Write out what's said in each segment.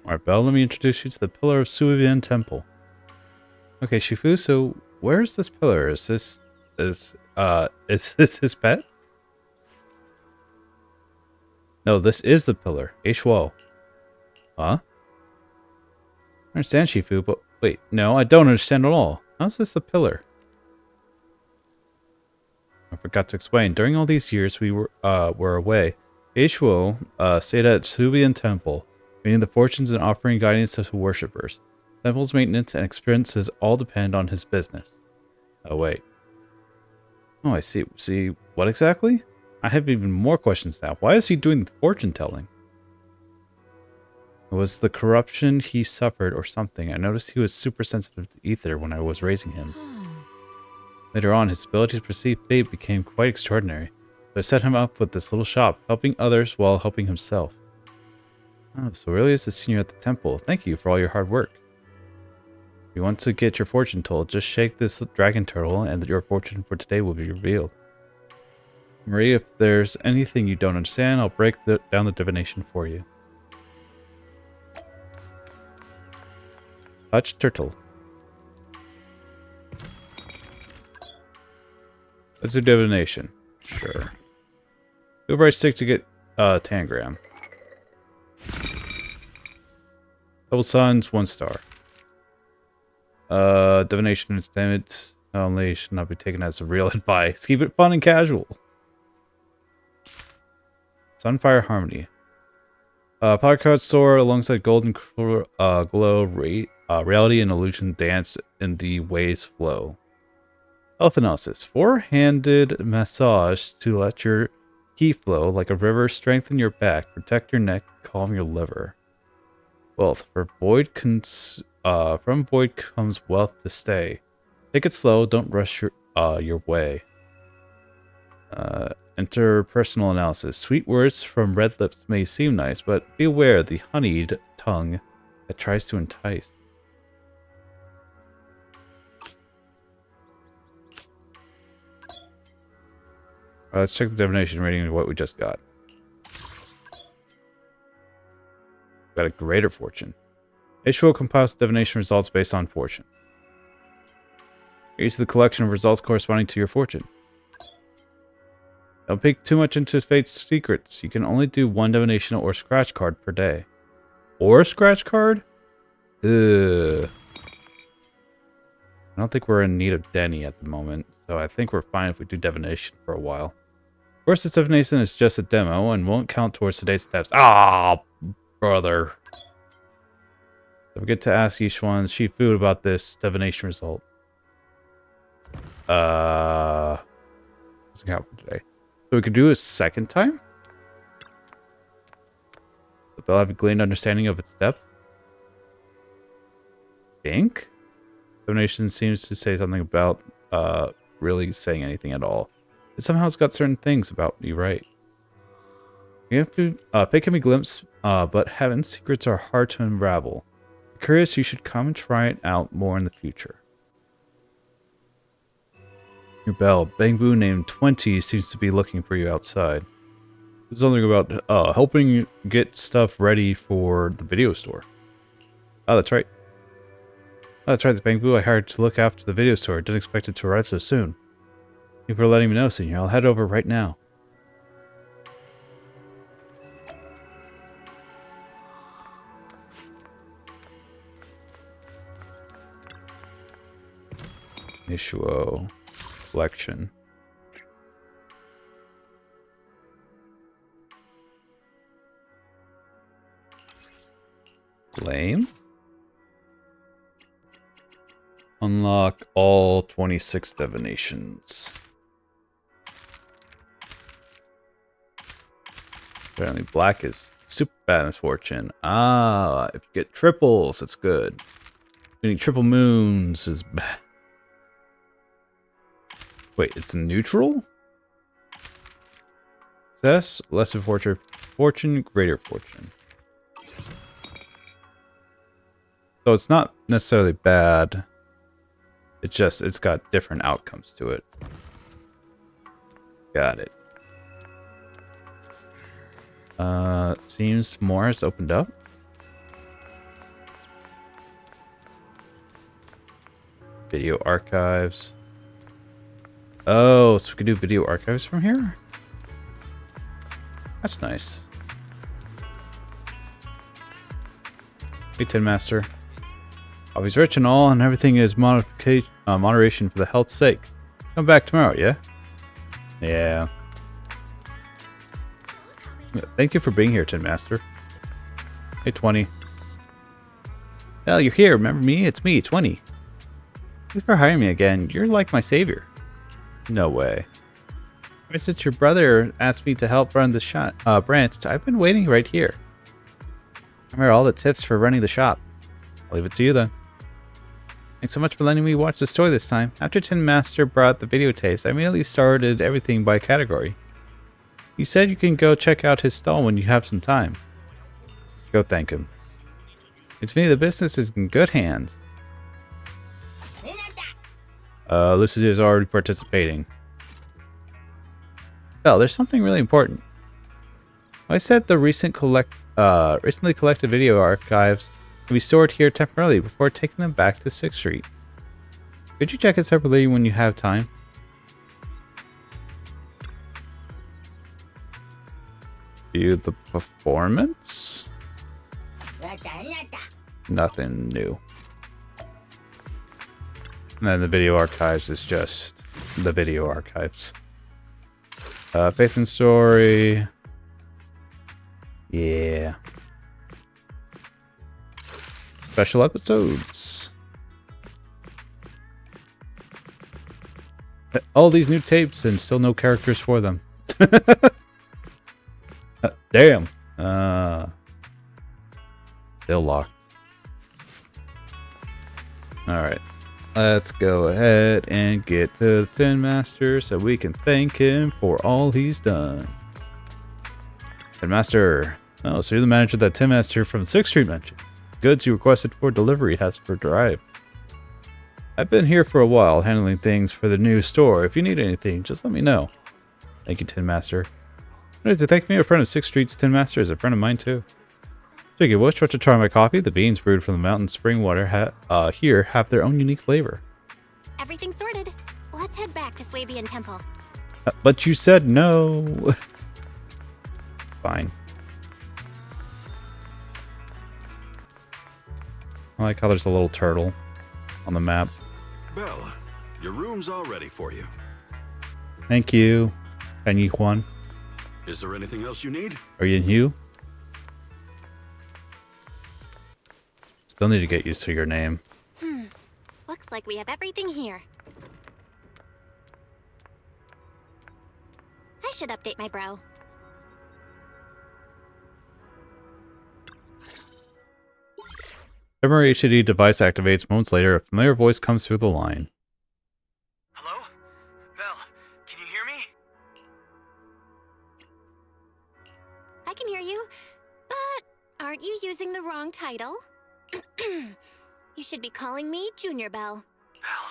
Alright, Belle, let me introduce you to the pillar of Suivian Temple. Okay, Shifu, so where's this pillar? Is this his pet? No, this is the pillar. H-Wo. Huh? I understand, Shifu, but wait, no, I don't understand at all. How's this the pillar? I forgot to explain. During all these years we were away, H-Wo stayed at Suivian Temple, meaning the fortunes and offering guidance to worshippers. Temple's maintenance and experiences all depend on his business. Oh, wait. Oh, I see. See, what exactly? I have even more questions now. Why is he doing the fortune telling? It was the corruption he suffered or something. I noticed he was super sensitive to ether when I was raising him. Later on, his ability to perceive fate became quite extraordinary. So I set him up with this little shop, helping others while helping himself. Oh, so Aurelius is senior at the temple. Thank you for all your hard work. If you want to get your fortune told, just shake this dragon turtle and your fortune for today will be revealed. Marie, if there's anything you don't understand, I'll break down the divination for you. Touch turtle. Let's do divination. Sure. Do a bright stick to get tangram. Double suns, 1 star. Divination entertainment only should not be taken as real advice. Keep it fun and casual. Sunfire Harmony. Power card Sora alongside Golden Glow, Reality and Illusion dance in the waves flow. Health analysis. 4-handed massage to let your ki flow like a river, strengthen your back, protect your neck, calm your liver. Wealth. From void comes wealth to stay. Take it slow, don't rush your way. Interpersonal analysis. Sweet words from red lips may seem nice, but be aware of the honeyed tongue that tries to entice. Let's check the divination rating of what we just got. Got a greater fortune. H-Wo compiles divination results based on fortune. Use the collection of results corresponding to your fortune. Don't peek too much into fate's secrets. You can only do 1 divination or scratch card per day. Or scratch card? Ugh. I don't think we're in need of Denny at the moment, so I think we're fine if we do divination for a while. Of course, this divination is just a demo and won't count towards today's steps. Ah, brother. Don't forget to ask Yishuan and Shifu about this divination result. Doesn't count for today. So we could do a second time? The bell have a gleaned understanding of its depth? Think? Divination seems to say something about really saying anything at all. It somehow has got certain things about me right. You have to fake can be glimpsed, but heaven's secrets are hard to unravel. If you're curious, you should come and try it out more in the future. Your bell, Bangbu named 20 seems to be looking for you outside. There's something about helping you get stuff ready for the video store. Oh, that's right. Oh, that's right, the Bangbu I hired to look after the video store. Didn't expect it to arrive so soon. Thank you for letting me know, Senior. I'll head over right now. Ishuo. Collection. Lame. Unlock all 26 divinations. Apparently black is super bad misfortune. Ah, if you get triples, it's good. Getting triple moons is bad. Wait, it's neutral? Success, lesser fortune, greater fortune. So it's not necessarily bad. It's got different outcomes to it. Got it. Seems more has opened up. Video archives. Oh, so we can do video archives from here? That's nice. Hey, Tin Master. Hobby's rich and all, and everything is moderation for the health's sake. Come back tomorrow, yeah? Yeah. Thank you for being here, Tin Master. Hey, 20. Hell, you're here. Remember me? It's me, 20. Thanks for hiring me again. You're like my savior. No way. Ever since your brother asked me to help run the branch, I've been waiting right here. Remember all the tips for running the shop. I'll leave it to you then. Thanks so much for letting me watch the story this time. After Tin Master brought the videotapes, I immediately started everything by category. You said you can go check out his stall when you have some time. Go thank him. It's me, the business is in good hands. Lucy is already participating. Well, there's something really important. I said the recently collected video archives can be stored here temporarily before taking them back to 6th Street. Could you check it separately when you have time? View the performance? Nothing new. And then the video archives is just the video archives. Faith and Story. Yeah. Special episodes. All these new tapes and still no characters for them. Damn. Still locked. Alright. Let's go ahead and get to the Tin Master so we can thank him for all he's done. Tin Master. Oh, so you're the manager that Tin Master from 6th Street mentioned. Goods you requested for delivery has arrived. I've been here for a while, handling things for the new store. If you need anything, just let me know. Thank you, Tin Master. To thank me, a friend of 6th Street's Tin Master is a friend of mine too. Speaking of which, want to try my coffee? The beans brewed from the mountain spring water here have their own unique flavor. Everything's sorted. Let's head back to Swabian Temple. But you said no. Fine. I like how there's a little turtle on the map. Belle, your room's all ready for you. Thank you. Penny Juan. Is there anything else you need? Are you Hugh? Still need to get used to your name. Looks like we have everything here. I should update my bro. Memory HD device activates. Moments later, a familiar voice comes through the line. Hello? Belle, can you hear me? I can hear you, but aren't you using the wrong title? You should be calling me Junior Belle. Belle,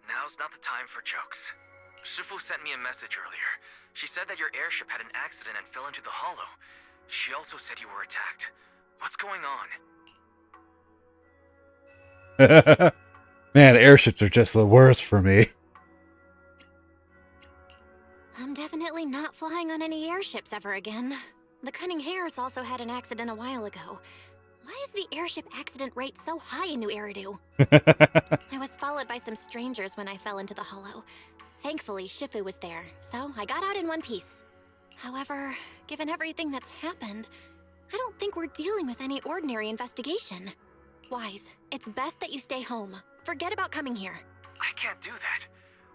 now's not the time for jokes. Shifu sent me a message earlier. She said that your airship had an accident and fell into the hollow. She also said you were attacked. What's going on? Man, airships are just the worst for me. I'm definitely not flying on any airships ever again. The Cunning Hares also had an accident a while ago. Why is the airship accident rate so high in New Eridu? I was followed by some strangers when I fell into the hollow. Thankfully, Shifu was there, so I got out in one piece. However, given everything that's happened, I don't think we're dealing with any ordinary investigation. Wise, it's best that you stay home. Forget about coming here. I can't do that.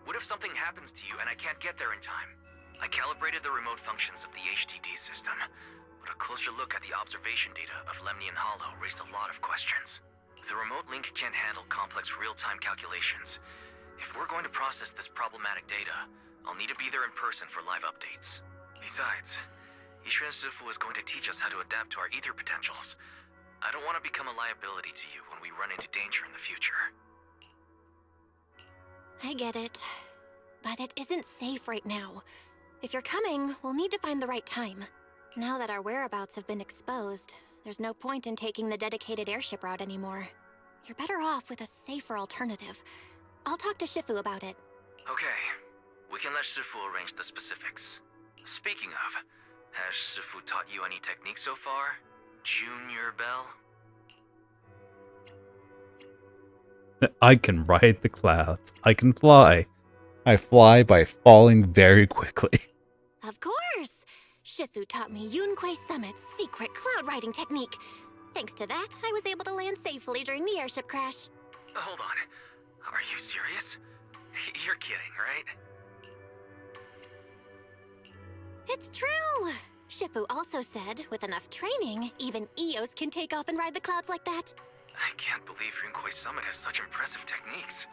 What if something happens to you and I can't get there in time? I calibrated the remote functions of the HDD system, but a closer look at the observation data of Lemnian Hollow raised a lot of questions. The remote link can't handle complex real-time calculations. If we're going to process this problematic data, I'll need to be there in person for live updates. Besides, Ishiren Shifu is going to teach us how to adapt to our ether potentials. I don't want to become a liability to you when we run into danger in the future. I get it, but it isn't safe right now. If you're coming, we'll need to find the right time. Now that our whereabouts have been exposed, there's no point in taking the dedicated airship route anymore. You're better off with a safer alternative. I'll talk to Shifu about it. Okay, we can let Shifu arrange the specifics. Speaking of, has Shifu taught you any techniques so far? Junior Bell? I can ride the clouds. I can fly. I fly by falling very quickly. Of course! Shifu taught me Yunquei Summit's secret cloud riding technique. Thanks to that, I was able to land safely during the airship crash. Hold on. Are you serious? You're kidding, right? It's true! Shifu also said, with enough training, even Eos can take off and ride the clouds like that. I can't believe Yunquei Summit has such impressive techniques.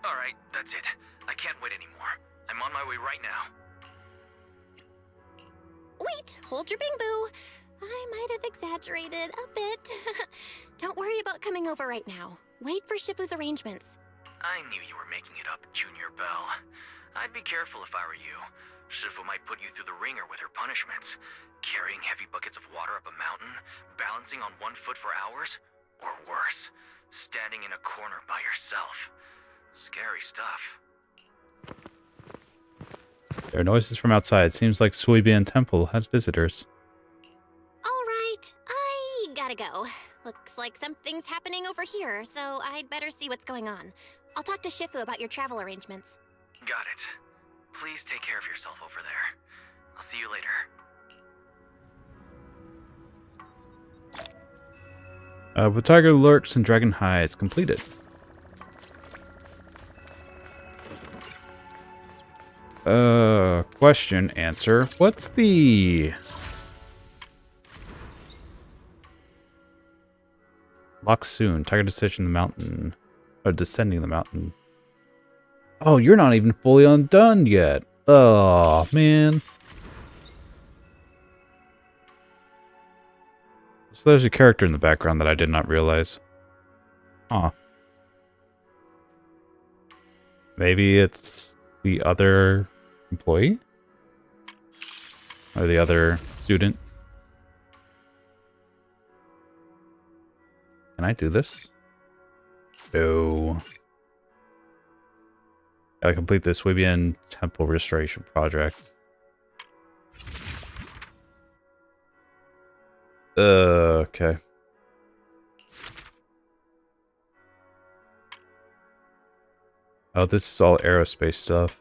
Alright, that's it. I can't wait anymore. I'm on my way right now. Wait, hold your bing boo. I might have exaggerated a bit. Don't worry about coming over right now. Wait for Shifu's arrangements. I knew you were making it up, Junior Bell. I'd be careful if I were you. Shifu might put you through the ringer with her punishments. Carrying heavy buckets of water up a mountain, balancing on one foot for hours, or worse, standing in a corner by yourself. Scary stuff. There are noises from outside. Seems like Suibian Temple has visitors. All right, I gotta go. Looks like something's happening over here, so I'd better see what's going on. I'll talk to Shifu about your travel arrangements. Got it. Please take care of yourself over there. I'll see you later. With Tiger Lurks and Dragon Hides completed. Question, answer. What's the... Lock soon. Tiger decision the mountain. Or descending the mountain. Oh, you're not even fully undone yet. Oh, man. So there's a character in the background that I did not realize. Huh. Maybe it's the other employee? Or the other student? Can I do this? No. Gotta complete the Suibian Temple Restoration Project. Okay. Oh, this is all aerospace stuff.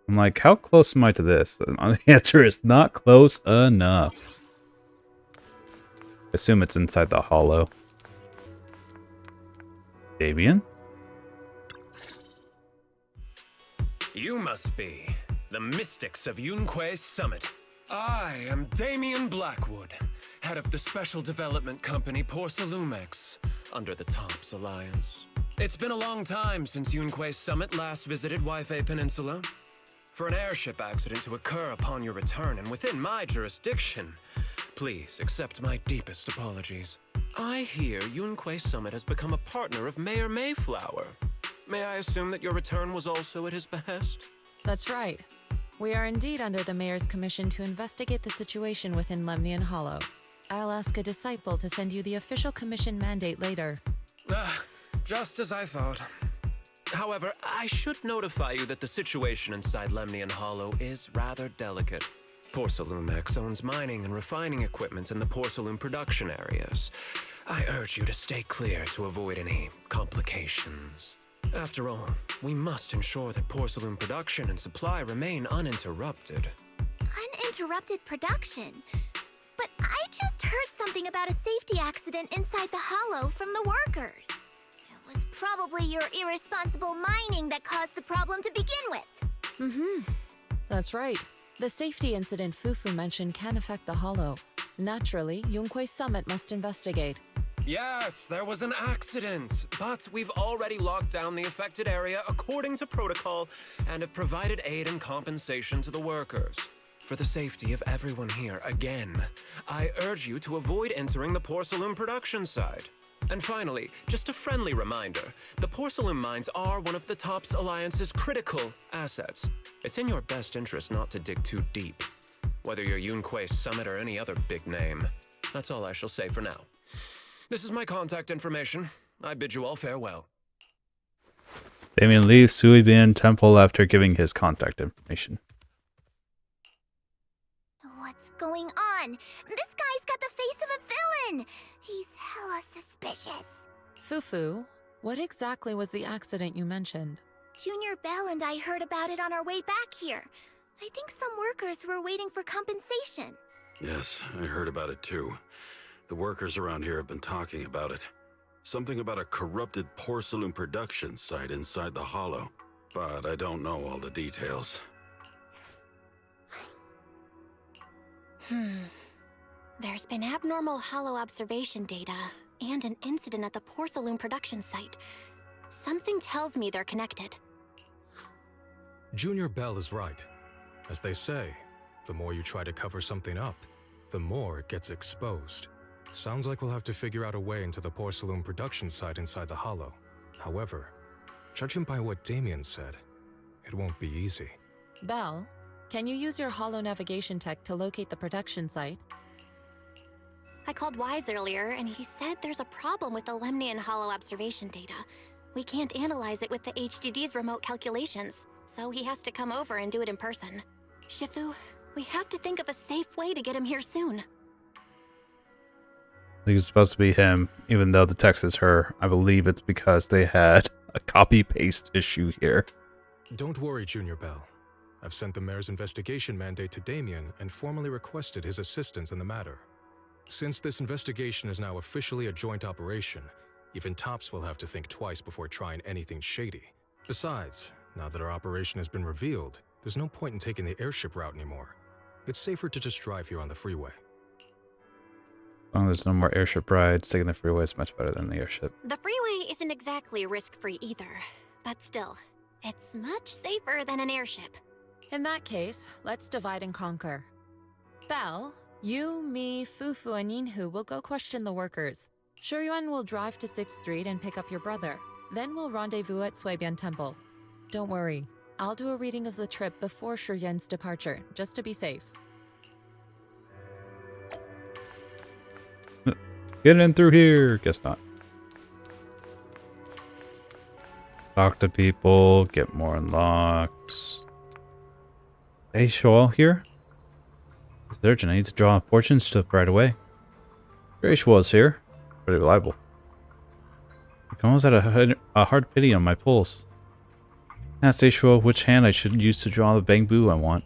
I'm like, how close am I to this? And the answer is not close enough. Assume it's inside the hollow. Damien? You must be the mystics of Yunquei Summit. I am Damien Blackwood, head of the special development company Porcelumex, under the Tops Alliance. It's been a long time since Yunquei Summit last visited Waifei Peninsula. For an airship accident to occur upon your return and within my jurisdiction, please accept my deepest apologies. I hear Yunquei Summit has become a partner of Mayor Mayflower. May I assume that your return was also at his behest? That's right. We are indeed under the Mayor's commission to investigate the situation within Lemnian Hollow. I'll ask a disciple to send you the official commission mandate later. Just as I thought. However, I should notify you that the situation inside Lemnian Hollow is rather delicate. Porcelumex owns mining and refining equipment in the porcelain production areas. I urge you to stay clear to avoid any complications. After all, we must ensure that porcelain production and supply remain uninterrupted. Uninterrupted production? But I just heard something about a safety accident inside the hollow from the workers. It was probably your irresponsible mining that caused the problem to begin with. That's right. The safety incident Fufu mentioned can affect the Hollow. Naturally, Yunquei Summit must investigate. Yes, there was an accident, but we've already locked down the affected area according to protocol and have provided aid and compensation to the workers. For the safety of everyone here, again, I urge you to avoid entering the porcelain production side. And finally, just a friendly reminder, the porcelain mines are one of the Tops Alliance's critical assets. It's in your best interest not to dig too deep, whether you're Yunquei Summit or any other big name. That's all I shall say for now. This is my contact information. I bid you all farewell. Damien leaves Suibian Temple after giving his contact information. What's going on? This guy's got the face of a villain! He's hella suspicious. Fufu, what exactly was the accident you mentioned? Junior Bell and I heard about it on our way back here. I think some workers were waiting for compensation. Yes, I heard about it too. The workers around here have been talking about it. Something about a corrupted porcelain production site inside the Hollow. But I don't know all the details. There's been abnormal Hollow observation data and an incident at the porcelain production site. Something tells me they're connected. Junior Bell is right. As they say, the more you try to cover something up, the more it gets exposed. Sounds like we'll have to figure out a way into the porcelain production site inside the Hollow. However, judging by what Damien said, it won't be easy. Bell, can you use your Hollow navigation tech to locate the production site? I called Wise earlier, and he said there's a problem with the Lemnian Hollow observation data. We can't analyze it with the HDD's remote calculations, so he has to come over and do it in person. Shifu, we have to think of a safe way to get him here soon. I think it's supposed to be him, even though the text is her. I believe it's because they had a copy-paste issue here. Don't worry, Junior Bell. I've sent the mayor's investigation mandate to Damien and formally requested his assistance in the matter. Since this investigation is now officially a joint operation, even Tops will have to think twice before trying anything shady. Besides, now that our operation has been revealed, there's no point in taking the airship route anymore. It's safer to just drive here on the freeway. As long as there's no more airship rides, taking the freeway is much better than the airship. The freeway isn't exactly risk-free either, but still, it's much safer than an airship. In that case, let's divide and conquer. Bell, you, me, Fufu, and Yinhu will go question the workers. Shuryuan will drive to 6th Street and pick up your brother. Then we'll rendezvous at Suibian Temple. Don't worry, I'll do a reading of the trip before Shuryuan's departure, just to be safe. Get in through here. Guess not. Talk to people. Get more unlocks. Hey, Shoal here? It's urgent. I need to draw a fortune strip right away. Grace was here. Pretty reliable. I can almost had a hard pity on my pulse. Ask Aishuo which hand I should use to draw the bamboo I want.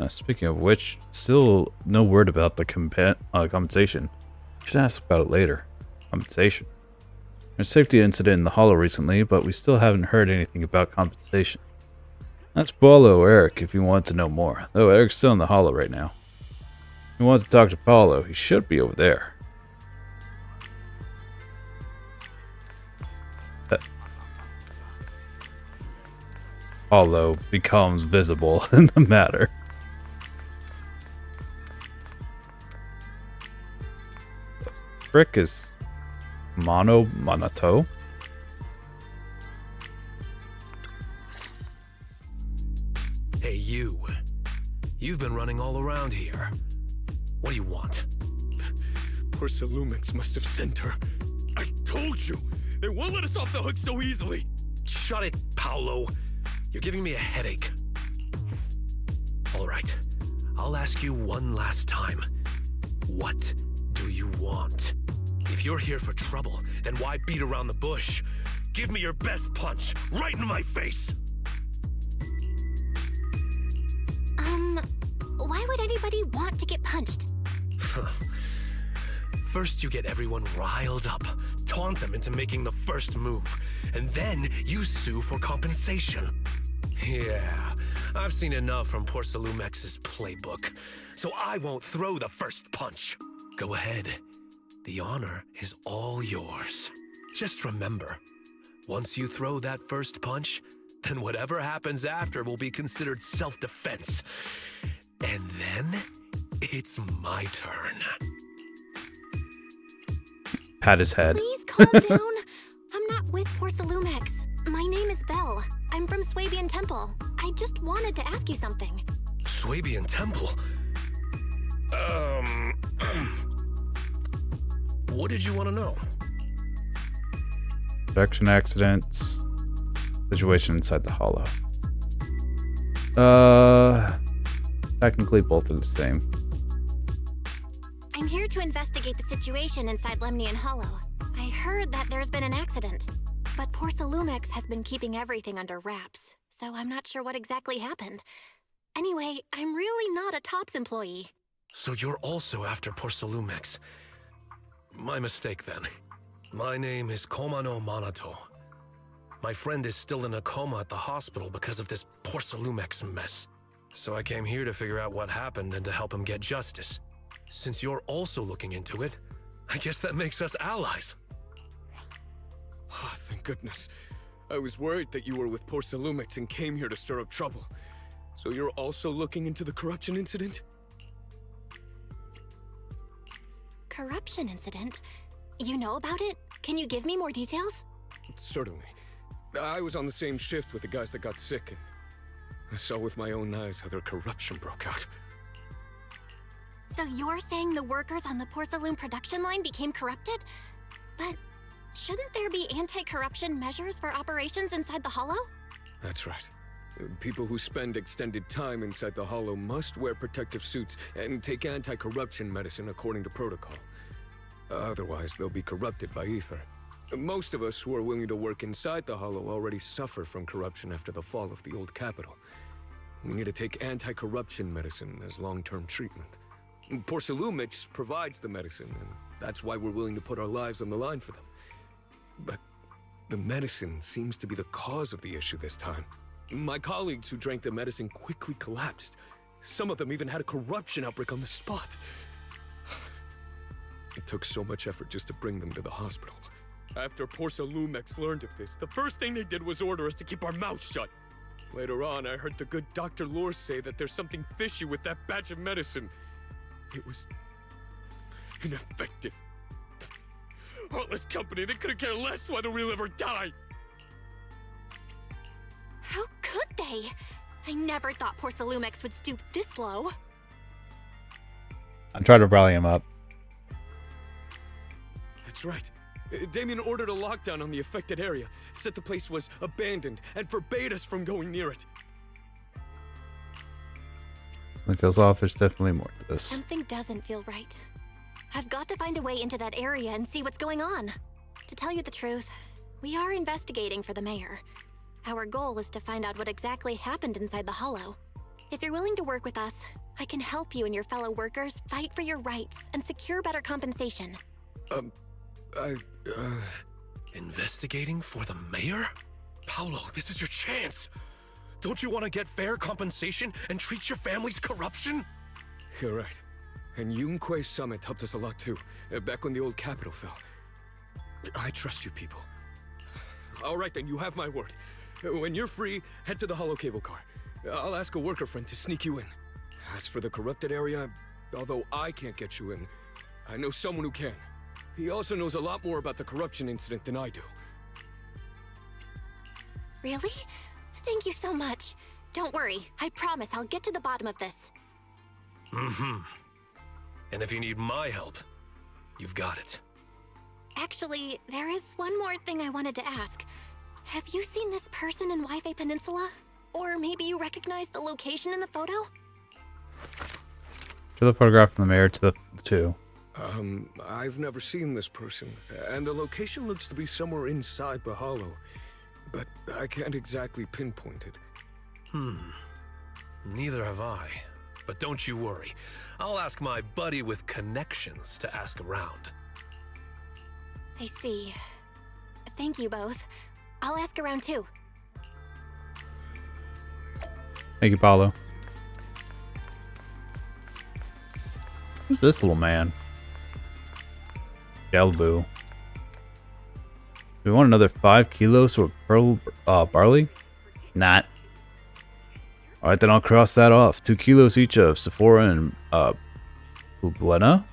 Speaking of which, still no word about the compensation. Should ask about it later. Compensation. There's a safety incident in the Hollow recently, but we still haven't heard anything about compensation. That's Paulo or Eric if you want to know more, though Eric's still in the Hollow right now. If you want to talk to Paulo, he should be over there. Paulo becomes visible in the matter. Frick is Monoto. Hey, you. You've been running all around here. What do you want? Porcelumix must have sent her. I told you! They won't let us off the hook so easily! Shut it, Paolo. You're giving me a headache. All right. I'll ask you one last time. What do you want? If you're here for trouble, then why beat around the bush? Give me your best punch, right in my face! Why would anybody want to get punched? First you get everyone riled up, taunt them into making the first move, and then you sue for compensation. Yeah, I've seen enough from Porcelumex's playbook, so I won't throw the first punch. Go ahead. The honor is all yours. Just remember, once you throw that first punch, then whatever happens after will be considered self-defense. And then, it's my turn. Pat his head. Please calm down. I'm not with Porcelumex. My name is Belle. I'm from Suibian Temple. I just wanted to ask you something. Suibian Temple? What did you want to know? Production accidents. Situation inside the hollow. Technically both are the same. I'm here to investigate the situation inside Lemnian Hollow. I heard that there's been an accident, but Porcelumex has been keeping everything under wraps, so I'm not sure what exactly happened. Anyway, I'm really not a TOPS employee. So you're also after Porcelumex. My mistake then. My name is Komano Manato. My friend is still in a coma at the hospital because of this Porcelumex mess. So I came here to figure out what happened and to help him get justice. Since you're also looking into it, I guess that makes us allies. Oh, thank goodness. I was worried that you were with Porcelumex and came here to stir up trouble. So you're also looking into the corruption incident? Corruption incident? You know about it? Can you give me more details? Certainly. I was on the same shift with the guys that got sick, and I saw with my own eyes how their corruption broke out. So you're saying the workers on the Porcelain production line became corrupted? But shouldn't there be anti-corruption measures for operations inside the Hollow? That's right. People who spend extended time inside the Hollow must wear protective suits and take anti-corruption medicine according to protocol. Otherwise, they'll be corrupted by ether. Most of us who are willing to work inside the Hollow already suffer from corruption after the fall of the old capital. We need to take anti-corruption medicine as long-term treatment. Porcelumix provides the medicine, and that's why we're willing to put our lives on the line for them. But the medicine seems to be the cause of the issue this time. My colleagues who drank the medicine quickly collapsed. Some of them even had a corruption outbreak on the spot. It took so much effort just to bring them to the hospital. After Porcelumex learned of this, the first thing they did was order us to keep our mouths shut. Later on, I heard the good Dr. Lore say that there's something fishy with that batch of medicine. It was ineffective. Heartless company, they couldn't care less whether we live or die. How could they? I never thought Porcelumex would stoop this low. I'm trying to rally him up. That's right. Damien ordered a lockdown on the affected area, said the place was abandoned, and forbade us from going near it. It feels off. There's definitely more to this. Something doesn't feel right. I've got to find a way into that area and see what's going on. To tell you the truth, we are investigating for the mayor. Our goal is to find out what exactly happened inside the Hollow. If you're willing to work with us, I can help you and your fellow workers fight for your rights and secure better compensation. Investigating for the mayor? Paolo, this is your chance. Don't you want to get fair compensation and treat your family's corruption? You're right. And Yunque Summit helped us a lot too, back when the old capital fell. I trust you people. All right then, you have my word. When you're free, head to the hollow cable car. I'll ask a worker friend to sneak you in. As for the corrupted area, although I can't get you in, I know someone who can. He also knows a lot more about the corruption incident than I do. Really? Thank you so much. Don't worry, I promise I'll get to the bottom of this. Mm-hmm. And if you need my help, you've got it. Actually, there is one more thing I wanted to ask. Have you seen this person in Wi-Fi Peninsula? Or maybe you recognize the location in the photo? To the photograph from the mayor to the two. I've never seen this person, and the location looks to be somewhere inside the hollow, but I can't exactly pinpoint it. Neither have I. But don't you worry. I'll ask my buddy with connections to ask around. I see. Thank you both. I'll ask around too. Thank you, Paulo. Who's this little man? Galbu. Do we want another 5 kilos of barley? Not. Alright, then I'll cross that off. 2 kilos each of Sephora and Bublena.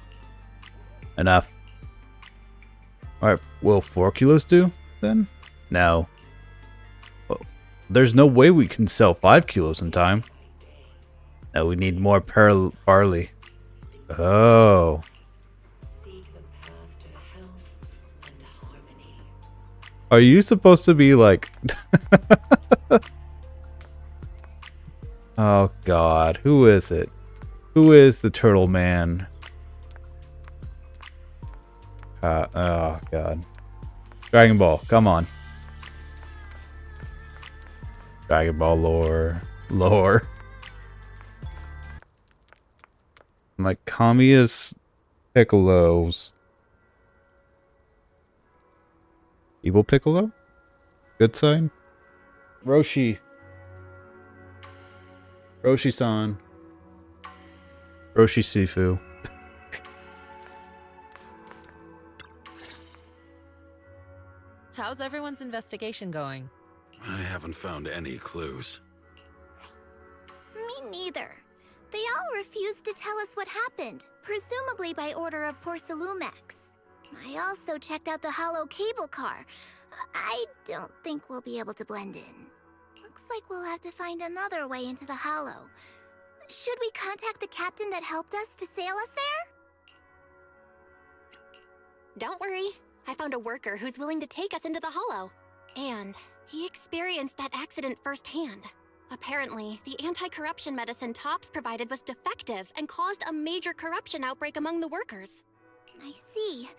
Enough. Alright, will 4 kilos do then? No. Well, there's no way we can sell 5 kilos in time. No, we need more barley. Oh. Seek the path to health and harmony. Are you supposed to be like... Oh god, who is it? Who is the turtle man? Oh god. Dragon Ball, come on. Dragon Ball lore. Lore. Like Kami is Piccolo's evil Piccolo? Good sign? Roshi. Roshi-san. Roshi Sifu. How's everyone's investigation going? I haven't found any clues. Me neither. They all refused to tell us what happened, presumably by order of Porcelumex. I also checked out the hollow cable car. I don't think we'll be able to blend in. Looks like we'll have to find another way into the hollow. Should we contact the captain that helped us to sail us there? Don't worry. I found a worker who's willing to take us into the hollow. And he experienced that accident firsthand. Apparently, the anti-corruption medicine Tops provided was defective and caused a major corruption outbreak among the workers. I see.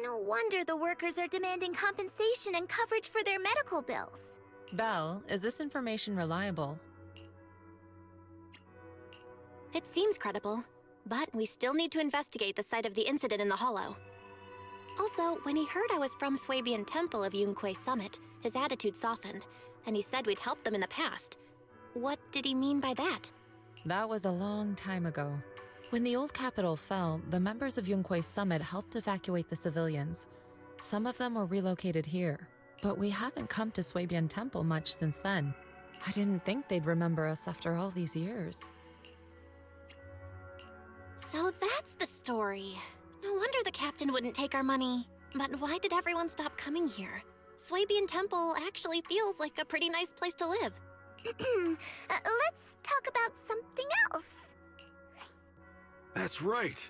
No wonder the workers are demanding compensation and coverage for their medical bills. Belle, is this information reliable? It seems credible, but we still need to investigate the site of the incident in the hollow. Also, when he heard I was from Swabian Temple of Yunque Summit, his attitude softened, and he said we'd helped them in the past. What did he mean by that? That was a long time ago. When the old capital fell, the members of Yunque Summit helped evacuate the civilians. Some of them were relocated here, but we haven't come to Swabian Temple much since then. I didn't think they'd remember us after all these years. So that's the story. No wonder the captain wouldn't take our money. But why did everyone stop coming here? Swabian Temple actually feels like a pretty nice place to live. Let's talk about something else. That's right.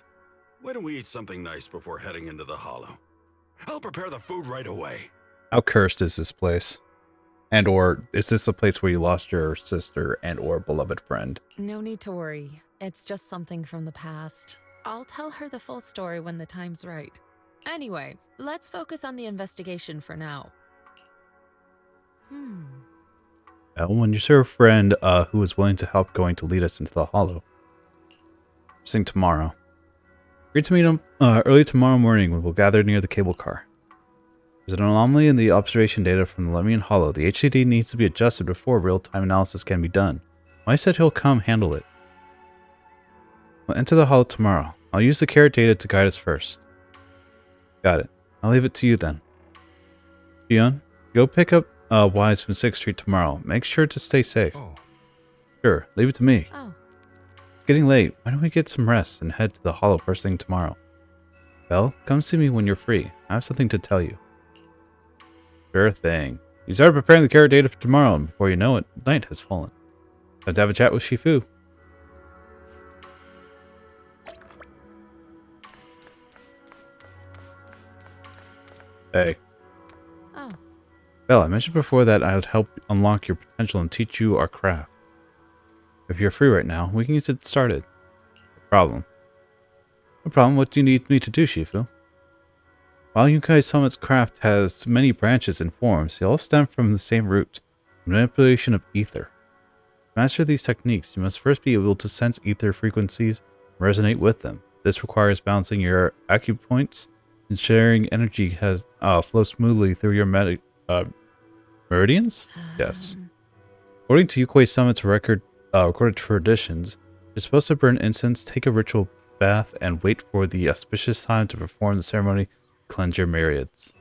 Why don't we eat something nice before heading into the hollow? I'll prepare the food right away. How cursed is this place? And or is this a place where you lost your sister and or beloved friend? No need to worry. It's just something from the past. I'll tell her the full story when the time's right. Anyway, let's focus on the investigation for now. When you serve a friend who is willing to help going to lead us into the hollow. Sing tomorrow. Agree to meet him early tomorrow morning when we'll gather near the cable car. There's an anomaly in the observation data from the Lemnian Hollow. The HDD needs to be adjusted before real-time analysis can be done. I said he'll come handle it. We'll enter the hollow tomorrow. I'll use the carrot data to guide us first. Got it. I'll leave it to you then. Fion, go pick up Wise from 6th Street tomorrow. Make sure to stay safe. Oh, Sure, leave it to me. Oh, It's getting late. Why don't we get some rest and head to the hollow first thing tomorrow? Belle, come see me when you're free. I have something to tell you. Sure thing. You started preparing the carrot data for tomorrow, and before you know it, night has fallen. Time to have a chat with Shifu. Hey. oh. Belle, I mentioned before that I would help unlock your potential and teach you our craft. If you're free right now, we can get started. No problem. No problem. What do you need me to do, Shifu? While Yunkai Summit's craft has many branches and forms, they all stem from the same root, manipulation of ether. To master these techniques, you must first be able to sense ether frequencies and resonate with them. This requires balancing your acupoints, ensuring energy has flows smoothly through your meridians? Yes. According to Yukoi Summit's recorded traditions, you're supposed to burn incense, take a ritual bath, and wait for the auspicious time to perform the ceremony to cleanse your meridians.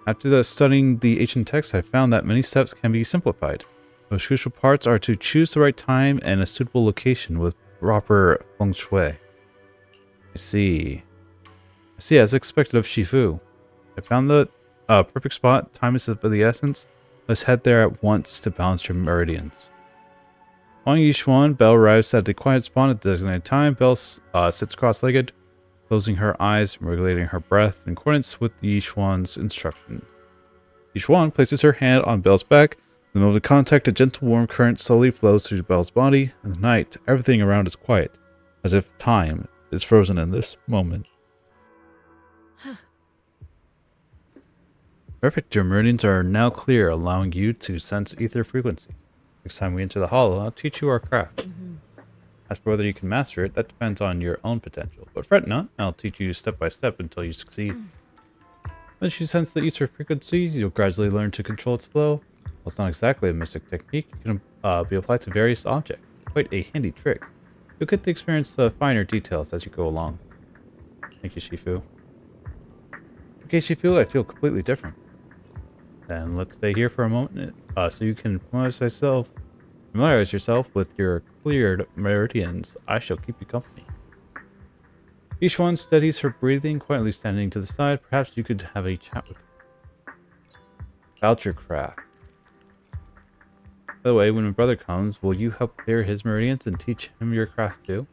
After studying the ancient texts, I found that many steps can be simplified. The most crucial parts are to choose the right time and a suitable location with proper feng shui. I see, as expected of Shifu. I found the perfect spot. Time is of the essence. Let's head there at once to balance your meridians. Following each one, Belle arrives at the quiet spawn at the designated time. Belle sits cross-legged, closing her eyes and regulating her breath in accordance with each one's instructions. Each one places her hand on Belle's back. In the moment of contact, a gentle warm current slowly flows through Belle's body. In the night, everything around is quiet, as if time is frozen in this moment. Perfect. Your meridians are now clear, allowing you to sense ether frequencies. Next time we enter the hollow, I'll teach you our craft. As for whether you can master it, that depends on your own potential. But fret not, I'll teach you step by step until you succeed. Once you sense the ether frequency, you'll gradually learn to control its flow. While it's not exactly a mystic technique, it can be applied to various objects. Quite a handy trick. You'll get to experience the finer details as you go along. Thank you, Shifu. In case you feel I feel completely different. Then let's stay here for a moment so you can familiarize yourself with your cleared meridians. I shall keep you company. Each one steadies her breathing, quietly standing to the side. Perhaps you could have a chat with her about your craft. By the way, when my brother comes, will you help clear his meridians and teach him your craft too?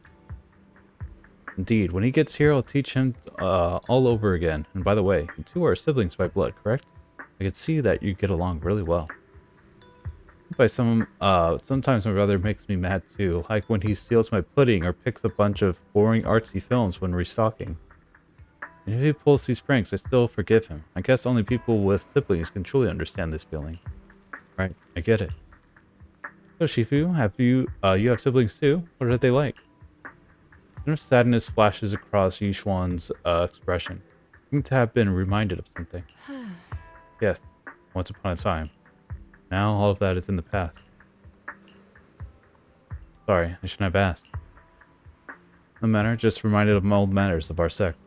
Indeed, when he gets here, I'll teach him all over again. And by the way, you two are siblings by blood, correct? I can see that you get along really well. Sometimes my brother makes me mad too, like when he steals my pudding or picks a bunch of boring artsy films when restocking. And if he pulls these pranks, I still forgive him. I guess only people with siblings can truly understand this feeling. Right, I get it. So Shifu, you have siblings too? What are they like? Sadness flashes across each one's expression. Seem to have been reminded of something. Yes, once upon a time. Now all of that is in the past. Sorry, I shouldn't have asked. No matter, just reminded of my old manners of our sect.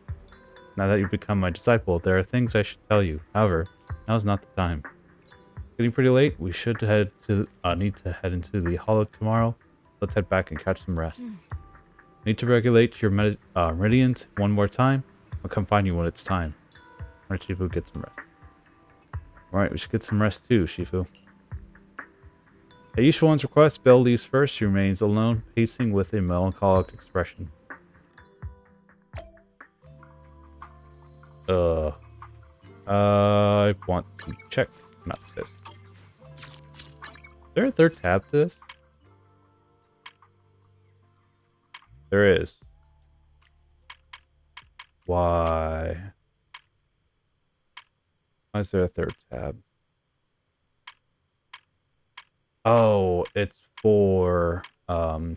Now that you've become my disciple, there are things I should tell you. However, now is not the time. Getting pretty late. We should need to head into the hollow tomorrow. Let's head back and catch some rest. Need to regulate your meridians one more time. I'll come find you when it's time. Alright, Shifu, get some rest. Alright, we should get some rest too, Shifu. At each one's request, Belle leaves first. She remains alone, pacing with a melancholic expression. I want to check. Not this. Is there a third tab to this? There is. Why? Why is there a third tab? Oh, it's for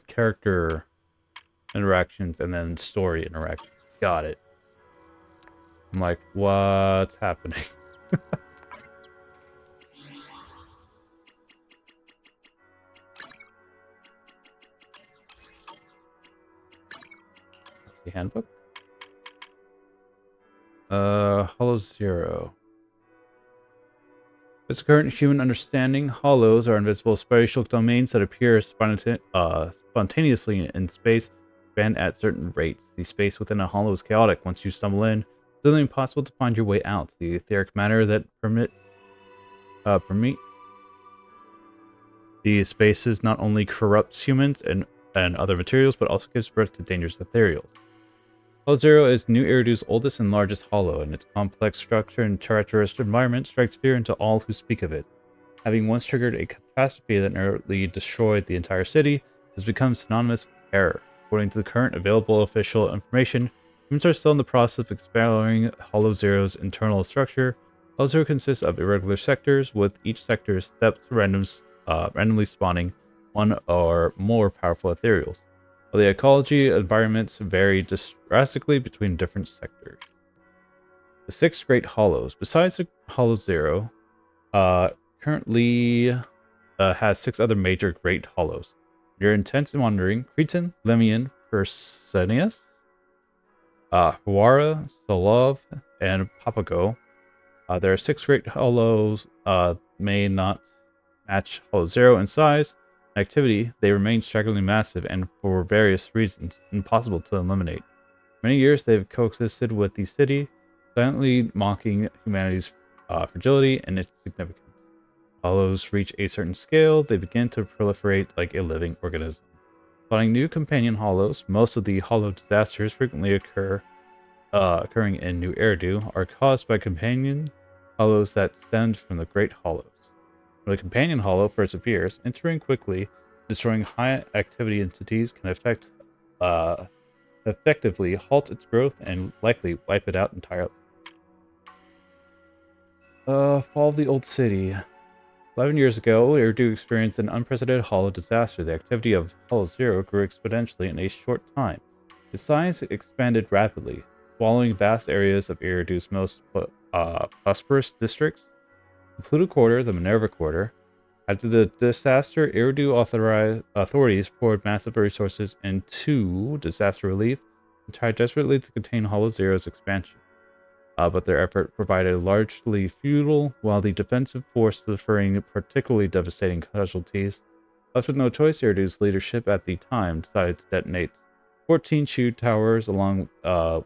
character interactions and then story interactions. Got it. I'm like, what's happening? The handbook? Hollow Zero. As current human understanding, hollows are invisible spatial domains that appear spontaneously in space, expand at certain rates. The space within a hollow is chaotic. Once you stumble in, it's nearly impossible to find your way out. The etheric matter that permeates the spaces not only corrupts humans and other materials, but also gives birth to dangerous ethereals. Hollow Zero is New Eridu's oldest and largest hollow, and its complex structure and treacherous environment strikes fear into all who speak of it. Having once triggered a catastrophe that nearly destroyed the entire city, it has become synonymous with terror. According to the current available official information, humans are still in the process of exploring Hollow Zero's internal structure. Hollow Zero consists of irregular sectors, with each sector stepped randomly spawning one or more powerful ethereals. While the ecology environments vary drastically between different sectors. The 6 Great Hollows. Besides the Hollow Zero, currently has 6 other major Great Hollows. Your intent in wandering, Cretan, Lemian, Persenius, Huara, Solov, and Papago. There are 6 Great Hollows, may not match Hollow Zero in size. Activity, they remain strikingly massive and, for various reasons, impossible to eliminate. For many years, they have coexisted with the city, silently mocking humanity's fragility and its significance. Hollows reach a certain scale, they begin to proliferate like a living organism. Spawning new companion hollows, most of the hollow disasters frequently occurring in New Eridu are caused by companion hollows that stemmed from the Great Hollows. When a companion hollow first appears, entering quickly, destroying high activity entities can effectively halt its growth and likely wipe it out entirely. Fall of the Old City. 11 years ago, Eridu experienced an unprecedented hollow disaster. The activity of Hollow Zero grew exponentially in a short time. Its size expanded rapidly, swallowing vast areas of Eridu's most prosperous districts. The Pluto Quarter, the Minerva Quarter. After the disaster, Eridu authorities poured massive resources into disaster relief and tried desperately to contain Hollow Zero's expansion. But their effort provided largely futile, while the defensive force suffering particularly devastating casualties. Left with no choice, Eridu's leadership at the time decided to detonate 14 shield towers along the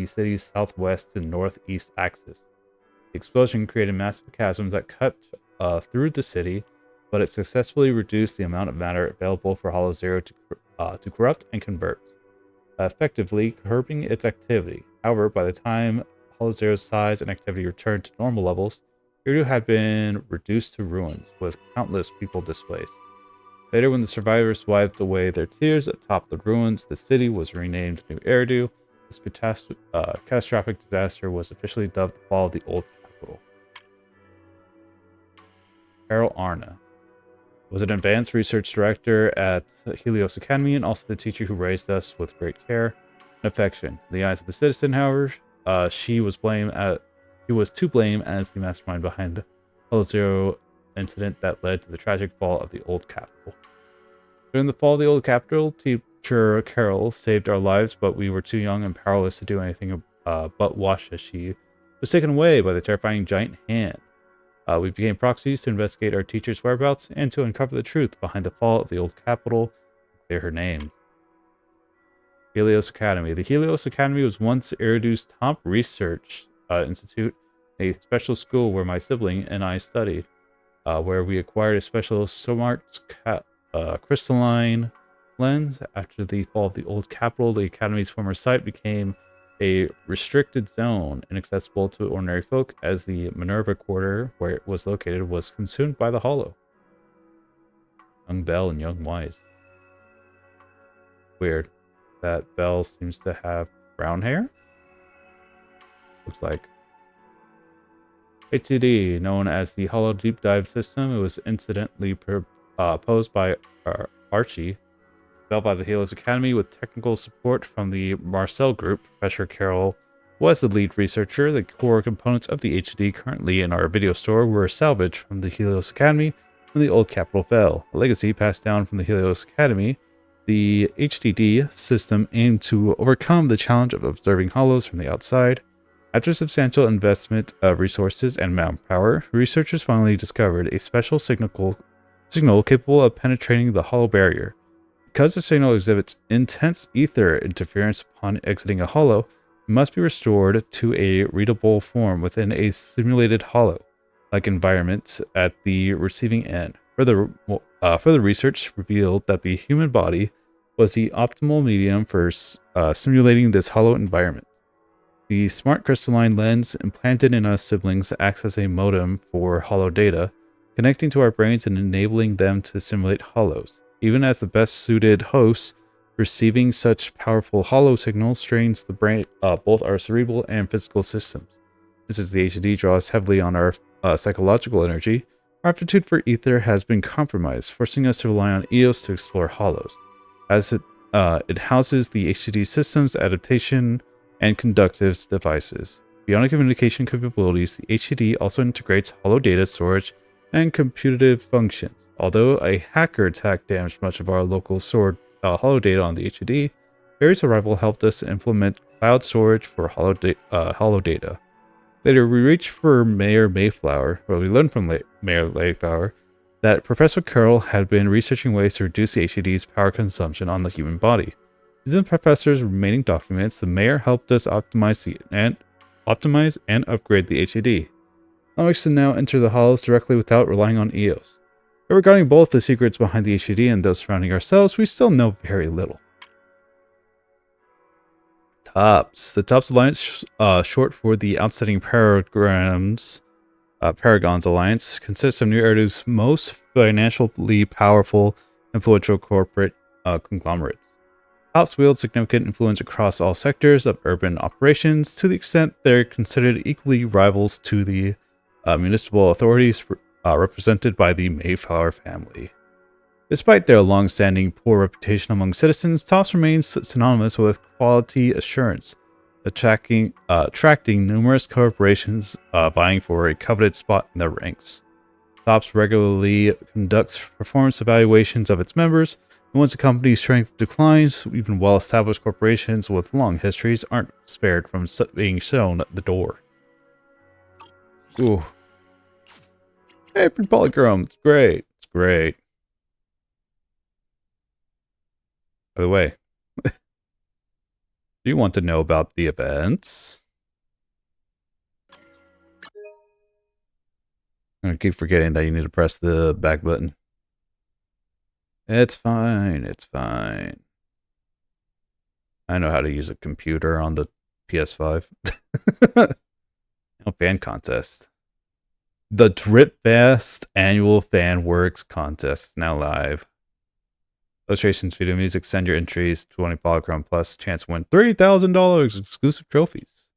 city's southwest and northeast axis. The explosion created massive chasms that cut through the city, but it successfully reduced the amount of matter available for Hollow Zero to corrupt and convert, effectively curbing its activity. However, by the time Hollow Zero's size and activity returned to normal levels, Eridu had been reduced to ruins, with countless people displaced. Later, when the survivors wiped away their tears atop the ruins, the city was renamed New Eridu. This catastrophic disaster was officially dubbed the Fall of the Old Capital. Carol Arna was an advanced research director at Helios Academy and also the teacher who raised us with great care and affection. In the eyes of the citizen, however, she was to blame as the mastermind behind the Hollow Zero incident that led to the tragic fall of the Old Capital. During the fall of the Old Capital, teacher Carol saved our lives, but we were too young and powerless to do anything but watch as she was taken away by the terrifying giant hand. We became proxies to investigate our teacher's whereabouts and to uncover the truth behind the fall of the Old Capital and clear her name. Helios Academy. The Helios Academy was once Eridu's top research institute, a special school where my sibling and I studied, where we acquired a special smart crystalline lens. After the fall of the Old Capital, the Academy's former site became a restricted zone, inaccessible to ordinary folk, as the Minerva Quarter, where it was located, was consumed by the Hollow. Young Belle and Young Wise. Weird. That Belle seems to have brown hair? Looks like. HCD, known as the Hollow Deep Dive System, it was incidentally proposed by Archie, developed by the Helios Academy with technical support from the Marcel Group. Professor Carroll was the lead researcher. The core components of the HCD currently in our video store were salvaged from the Helios Academy when the Old Capital fell. A legacy passed down from the Helios Academy. The HDD system aimed to overcome the challenge of observing hollows from the outside. After substantial investment of resources and manpower, researchers finally discovered a special signal capable of penetrating the hollow barrier. Because the signal exhibits intense ether interference upon exiting a hollow, it must be restored to a readable form within a simulated hollow-like environment at the receiving end. Further research revealed that the human body was the optimal medium for simulating this hollow environment. The smart crystalline lens implanted in us siblings acts as a modem for hollow data, connecting to our brains and enabling them to simulate hollows. Even as the best-suited hosts, receiving such powerful hollow signals strains the brain, both our cerebral and physical systems. This is the HD draws heavily on our psychological energy. Our aptitude for ether has been compromised, forcing us to rely on EOS to explore hollows, as it houses the HDD system's adaptation and conductive devices. Beyond communication capabilities, the HDD also integrates hollow data storage and computative functions. Although a hacker attack damaged much of our local stored hollow data on the HDD, Barry's arrival helped us implement cloud storage for hollow data. Later, we reached for Mayor Mayflower, where we learned from Mayor Mayflower that Professor Carroll had been researching ways to reduce the HDD's power consumption on the human body. Using the professor's remaining documents, the mayor helped us optimize and upgrade the HDD. Alex can now enter the hollows directly without relying on EOS. But regarding both the secrets behind the HUD and those surrounding ourselves, we still know very little. TOPS. The TOPS Alliance, short for the Outstanding Paragons Alliance, consists of New Eridu's most financially powerful, influential corporate conglomerates. TOPS wield significant influence across all sectors of urban operations to the extent they're considered equally rivals to the municipal authorities represented by the Mayflower family. Despite their long-standing poor reputation among citizens, TOPS remains synonymous with quality assurance, attracting numerous corporations vying for a coveted spot in their ranks. TOPS regularly conducts performance evaluations of its members, and once a company's strength declines, even well-established corporations with long histories aren't spared from being shown at the door. Ooh. Hey, for Polychrome, it's great. It's great. By the way, do you want to know about the events? I keep forgetting that you need to press the back button. It's fine. It's fine. I know how to use a computer on the PS5. Fan contest. The Drip Fest annual fan works contest now live. Illustrations, video, music, send your entries, 20 Polychrome plus, chance to win $3,000 exclusive trophies.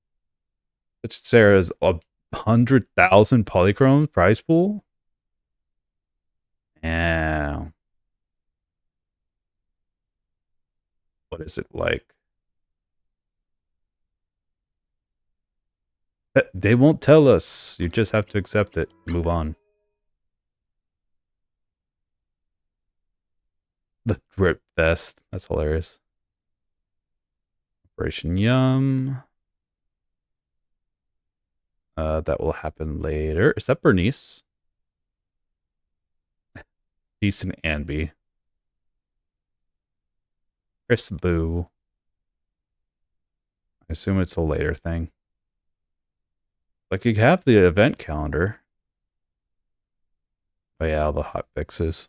Such as Sarah's 100,000 Polychrome prize pool. Yeah. What is it like? They won't tell us. You just have to accept it. Move on. The Drip Fest. That's hilarious. Operation Yum. That will happen later. Is that Bernice? Decent Anby. Chris Boo. I assume it's a later thing. Like, you have the event calendar. Oh yeah, all the hot fixes.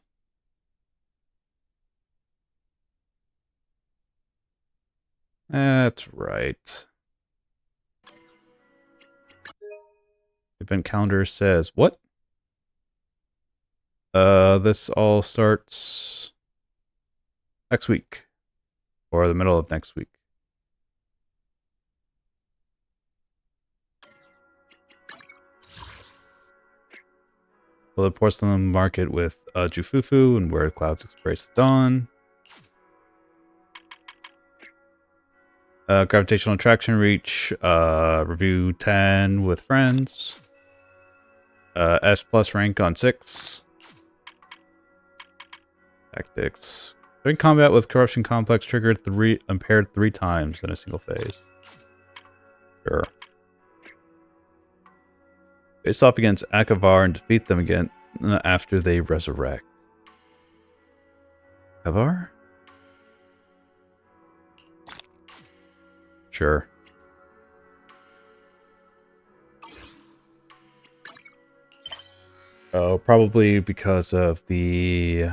That's right. Event calendar says what? This all starts next week. Or the middle of next week. Well, the porcelain market with Jufufu and where clouds express dawn. Gravitational attraction reach. Review 10 with friends. S plus rank on 6. Tactics. During combat with corruption complex triggered impaired 3 times in a single phase. Sure. Face off against Akavar and defeat them again after they resurrect. Akavar? Sure. Oh, probably because of the...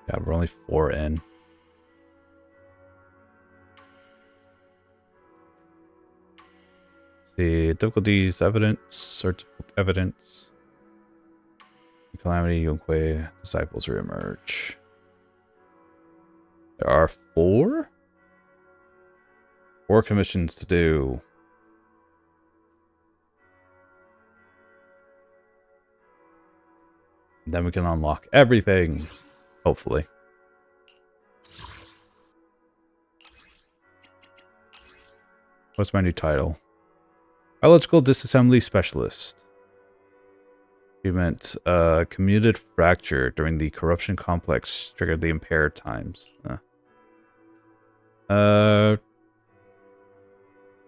Yeah, we're only 4 in. The difficulties, evidence, or difficult evidence. Calamity, Yunque, disciples reemerge. There are 4? 4 commissions to do. And then we can unlock everything. Hopefully. What's my new title? Biological disassembly specialist. You meant commuted fracture during the corruption complex triggered the impaired times.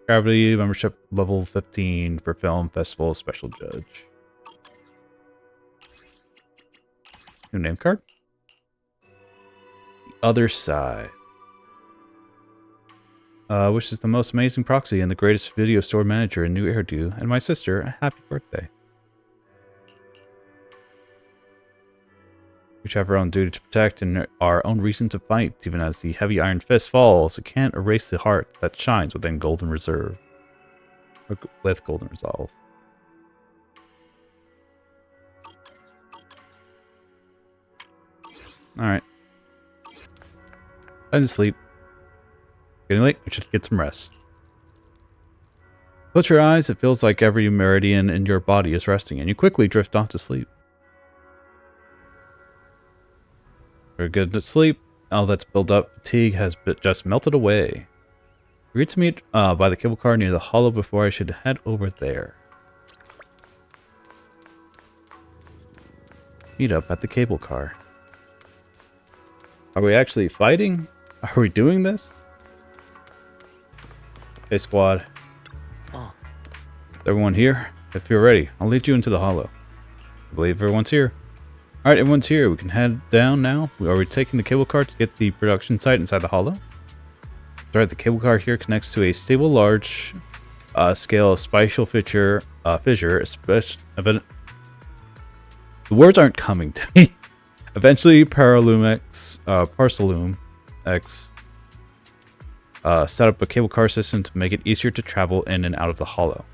Gravity membership level 15 for film festival special judge. New name card? The other side. wishes the most amazing proxy and the greatest video store manager in New Eridu, and my sister a happy birthday. We each have our own duty to protect and our own reason to fight. Even as the heavy iron fist falls, it can't erase the heart that shines within Golden Reserve. Or with Golden Resolve. Alright. Time to sleep. Getting late, we should get some rest. Close your eyes, it feels like every meridian in your body is resting, and you quickly drift off to sleep. We're good to sleep. All that's built up fatigue has just melted away. Agreed to meet by the cable car near the hollow before I should head over there. Meet up at the cable car. Are we actually fighting? Are we doing this? Hey squad. Oh. Is everyone here? If you're ready, I'll lead you into the hollow. I believe everyone's here. Alright, everyone's here. We can head down now. Are we taking the cable car to get the production site inside the hollow? Alright, the cable car here connects to a stable, large scale spatial fissure. The words aren't coming to me. Eventually, Parsalume X set up a cable car system to make it easier to travel in and out of the hollow.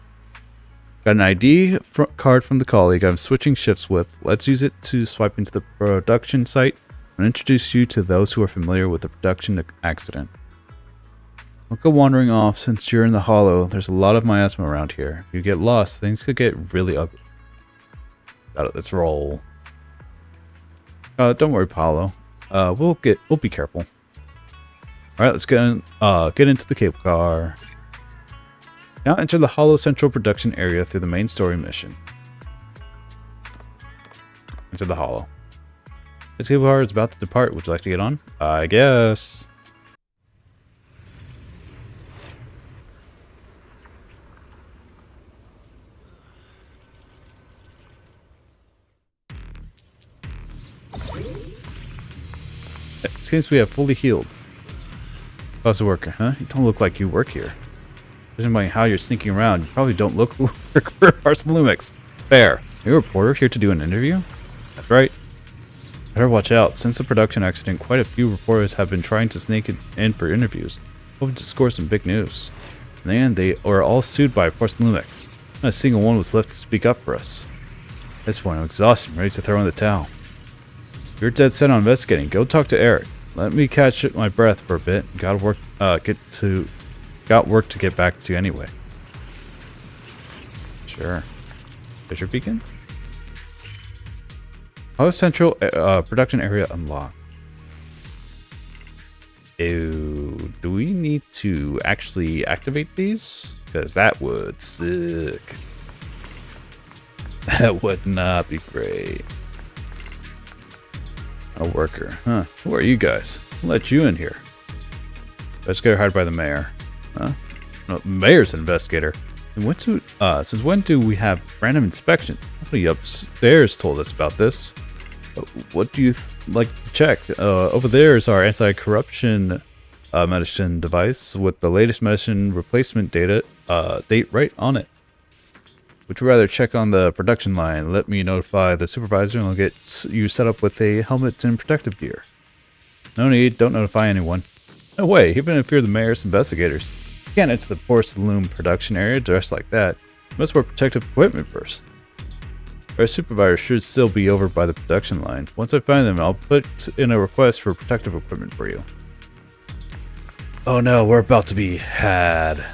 Got an ID card from the colleague I'm switching shifts with. Let's use it to swipe into the production site and introduce you to those who are familiar with the production accident. Don't go wandering off since you're in the hollow. There's a lot of miasma around here. If you get lost, things could get really ugly. Got it, let's roll. Don't worry, Paulo. We'll be careful. Alright, let's get into the cable car. Now enter the hollow central production area through the main story mission. Enter the hollow. This cable car is about to depart. Would you like to get on? I guess. It seems we have fully healed. How's the worker, huh? You don't look like you work here. Judging by how you're sneaking around, you probably don't look work for Parsalumix. Fair. Are you a reporter here to do an interview? That's right. Better watch out. Since the production accident, quite a few reporters have been trying to sneak in for interviews, hoping to score some big news. In the end, they were all sued by Parsalumix. Not a single one was left to speak up for us. At this point, I'm exhausted and ready to throw in the towel. If you're dead set on investigating, go talk to Eric. Let me catch my breath for a bit. Got work to get back to anyway. Sure. Fisher Beacon? Hollow Central production area unlocked. Ew, do we need to actually activate these? Because that would suck. That would not be great. A worker, huh? Who are you guys? I'll let you in here. Investigator hired by the mayor. Huh? No, mayor's investigator. And since when do we have random inspections? Somebody upstairs told us about this. What do you like to check? Over there is our anti-corruption medicine device with the latest medicine replacement date right on it. Would you rather check on the production line? Let me notify the supervisor and I'll get you set up with a helmet and protective gear. No need, don't notify anyone. No way, even if you're the mayor's investigators. You can't enter the Porcelain production area dressed like that. You must wear protective equipment first. Our supervisor should still be over by the production line. Once I find them, I'll put in a request for protective equipment for you. Oh no, we're about to be had.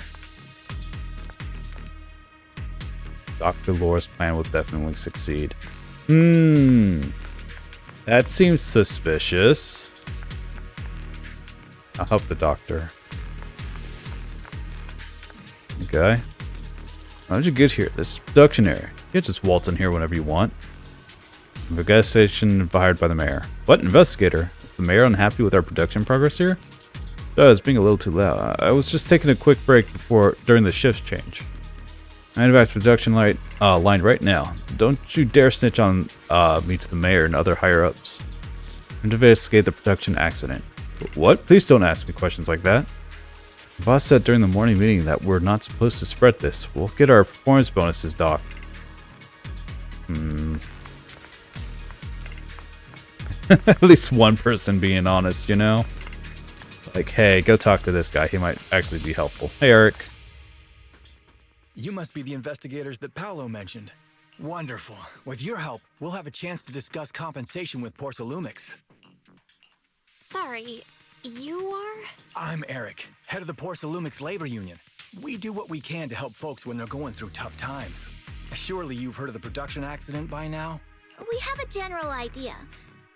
Dr. Laura's plan will definitely succeed. That seems suspicious. I'll help the doctor. Okay. How did you get here? This is production area. You can't just waltz in here whenever you want. Investigation hired by the mayor. What investigator? Is the mayor unhappy with our production progress here? It's being a little too loud. I was just taking a quick break during the shift change. I head back to the production line right now. Don't you dare snitch on me to the mayor and other higher-ups. I'm to investigate the production accident. What? Please don't ask me questions like that. The boss said during the morning meeting that we're not supposed to spread this. We'll get our performance bonuses docked. At least one person being honest, you know? Like, hey, go talk to this guy. He might actually be helpful. Hey, Eric. You must be the investigators that Paolo mentioned. Wonderful. With your help, we'll have a chance to discuss compensation with Porcelumix. Sorry, you are? I'm Eric, head of the Porcelumix Labor Union. We do what we can to help folks when they're going through tough times. Surely you've heard of the production accident by now? We have a general idea.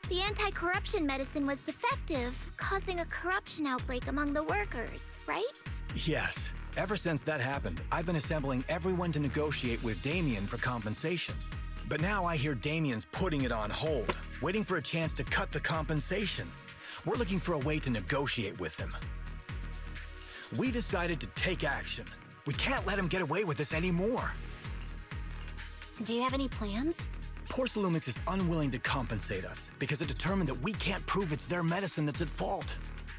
The anti-corruption medicine was defective, causing a corruption outbreak among the workers, right? Yes. Ever since that happened, I've been assembling everyone to negotiate with Damien for compensation. But now I hear Damien's putting it on hold, waiting for a chance to cut the compensation. We're looking for a way to negotiate with him. We decided to take action. We can't let him get away with this anymore. Do you have any plans? Porcelumix is unwilling to compensate us because it determined that we can't prove it's their medicine that's at fault.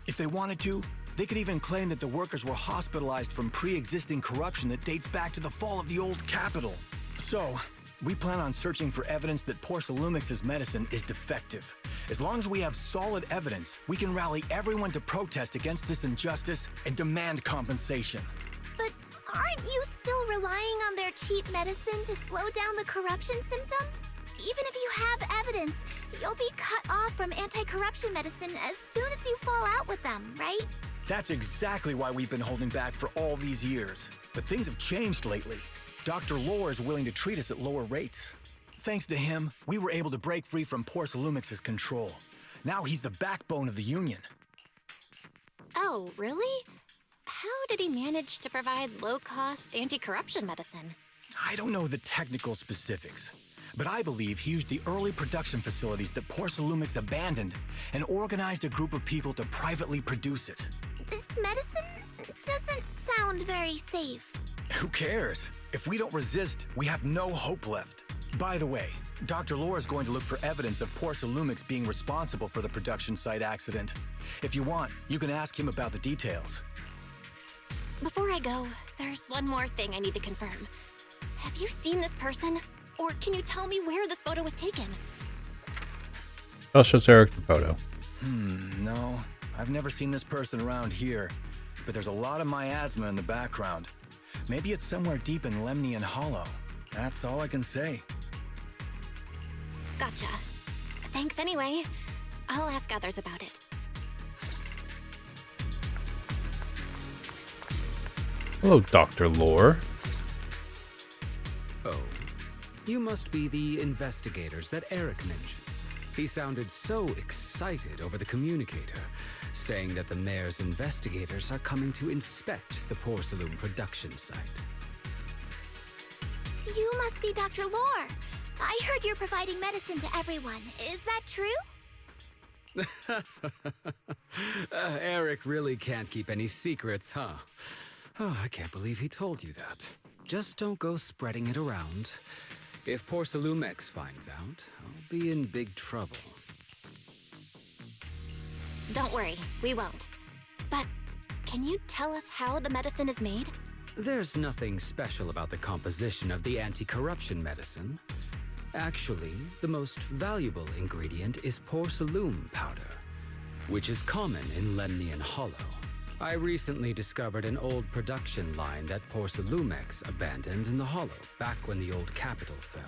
If they wanted to, they could even claim that the workers were hospitalized from pre-existing corruption that dates back to the fall of the old capital. So, we plan on searching for evidence that Porcelumix's medicine is defective. As long as we have solid evidence, we can rally everyone to protest against this injustice and demand compensation. But aren't you still relying on their cheap medicine to slow down the corruption symptoms? Even if you have evidence, you'll be cut off from anti-corruption medicine as soon as you fall out with them, right? That's exactly why we've been holding back for all these years. But things have changed lately. Dr. Lore is willing to treat us at lower rates. Thanks to him, we were able to break free from Porcelumix's control. Now he's the backbone of the union. Oh, really? How did he manage to provide low-cost anti-corruption medicine? I don't know the technical specifics, but I believe he used the early production facilities that Porcelumix abandoned and organized a group of people to privately produce it. This medicine doesn't sound very safe. Who cares? If we don't resist, we have no hope left. By the way, Dr. Lore is going to look for evidence of Porcelumix being responsible for the production site accident. If you want, you can ask him about the details. Before I go, there's one more thing I need to confirm. Have you seen this person? Or can you tell me where this photo was taken? I'll show Eric the photo. No. I've never seen this person around here. But there's a lot of miasma in the background. Maybe it's somewhere deep in Lemnian Hollow. That's all I can say. Gotcha. Thanks anyway. I'll ask others about it. Hello, Dr. Lore. Oh, you must be the investigators that Eric mentioned. He sounded so excited over the communicator, saying that the mayor's investigators are coming to inspect the porcelain production site. You must be Dr. Lore. I heard you're providing medicine to everyone. Is that true? Eric really can't keep any secrets, huh? Oh, I can't believe he told you that. Just don't go spreading it around. If Porcelumix finds out, I'll be in big trouble. Don't worry, we won't. But can you tell us how the medicine is made? There's nothing special about the composition of the anti-corruption medicine. Actually, the most valuable ingredient is porcelain powder, which is common in Lemnian Hollow. I recently discovered an old production line that Porcelumix abandoned in the Hollow back when the old capital fell.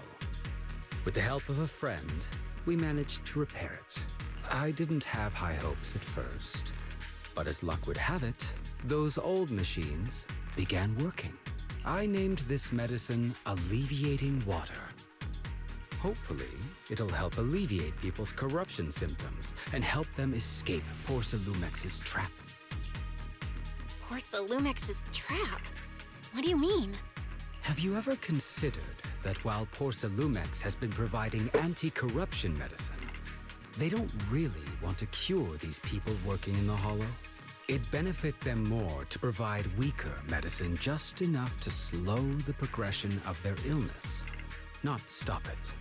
With the help of a friend, we managed to repair it. I didn't have high hopes at first, but as luck would have it, those old machines began working. I named this medicine Alleviating Water. Hopefully, it'll help alleviate people's corruption symptoms and help them escape Porcelumix's trap. Porcelumix's trap? What do you mean? Have you ever considered that while Porcelumix has been providing anti-corruption medicine, they don't really want to cure these people working in the Hollow? It'd benefit them more to provide weaker medicine just enough to slow the progression of their illness, not stop it.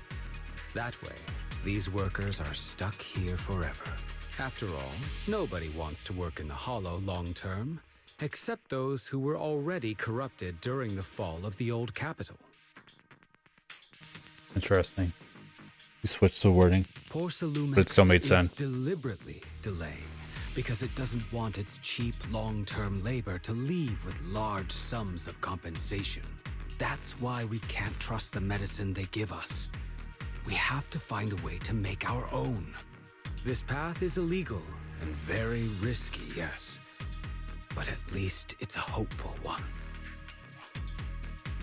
That way, these workers are stuck here forever. After all, nobody wants to work in the Hollow long term, except those who were already corrupted during the fall of the old capital. Interesting. You switched the wording. Porcelumex But it still made is sense. deliberately delaying because it doesn't want its cheap long-term labor to leave with large sums of compensation. That's why we can't trust the medicine they give us. We have to find a way to make our own. This path is illegal and very risky, yes. But at least it's a hopeful one.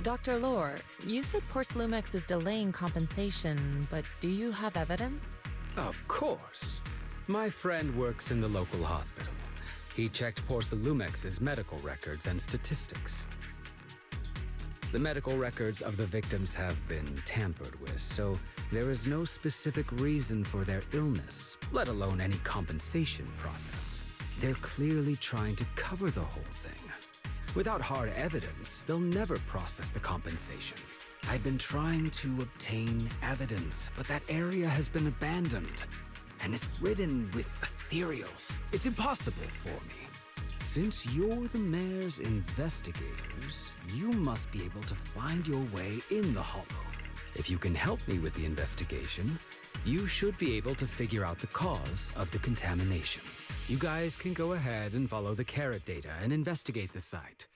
Dr. Lore, you said Porcelumex is delaying compensation, but do you have evidence? Of course. My friend works in the local hospital. He checked Porcelumex's medical records and statistics. The medical records of the victims have been tampered with, so there is no specific reason for their illness, let alone any compensation process. They're clearly trying to cover the whole thing. Without hard evidence, they'll never process the compensation. I've been trying to obtain evidence, but that area has been abandoned and is ridden with ethereals. It's impossible for me. Since you're the mayor's investigators, you must be able to find your way in the Hollow. If you can help me with the investigation, you should be able to figure out the cause of the contamination. You guys can go ahead and follow the carrot data and investigate the site.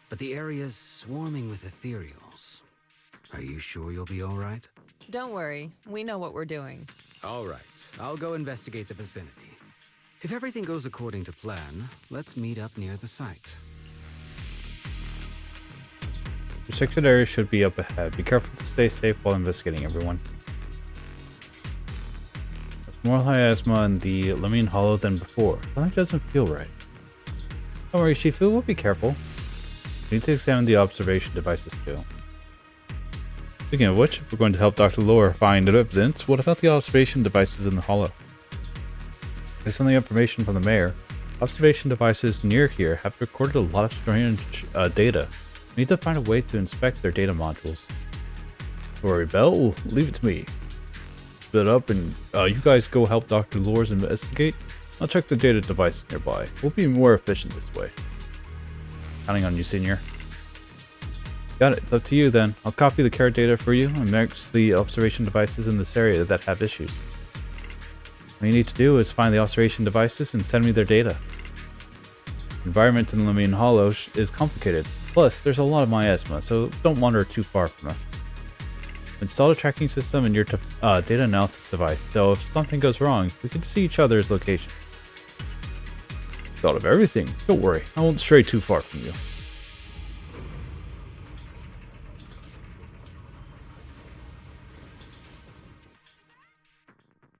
But the area's swarming with ethereals. Are you sure you'll be all right? Don't worry, we know what we're doing. All right, I'll go investigate the vicinity. If everything goes according to plan, let's meet up near the site. Restricted area should be up ahead. Be careful to stay safe while investigating, everyone. There's more miasma in the Lemnian Hollow than before. Something doesn't feel right. Don't worry, Shifu, we'll be careful. We need to examine the observation devices too. Speaking of which, if we're going to help Dr. Lore find evidence, what about the observation devices in the Hollow? Based on the information from the mayor, observation devices near here have recorded a lot of strange data. We need to find a way to inspect their data modules. Don't worry, Belle, leave it to me. Split up and you guys go help Dr. Lore's investigate. I'll check the data devices nearby. We'll be more efficient this way. Counting on you, Senior. Got it. It's up to you then. I'll copy the carrot data for you and mix the observation devices in this area that have issues. What you need to do is find the observation devices and send me their data. The environment in Lemnian Hollow is complicated. Plus, there's a lot of miasma, so don't wander too far from us. Install a tracking system in your data analysis device, so if something goes wrong, we can see each other's location. Thought of everything. Don't worry, I won't stray too far from you.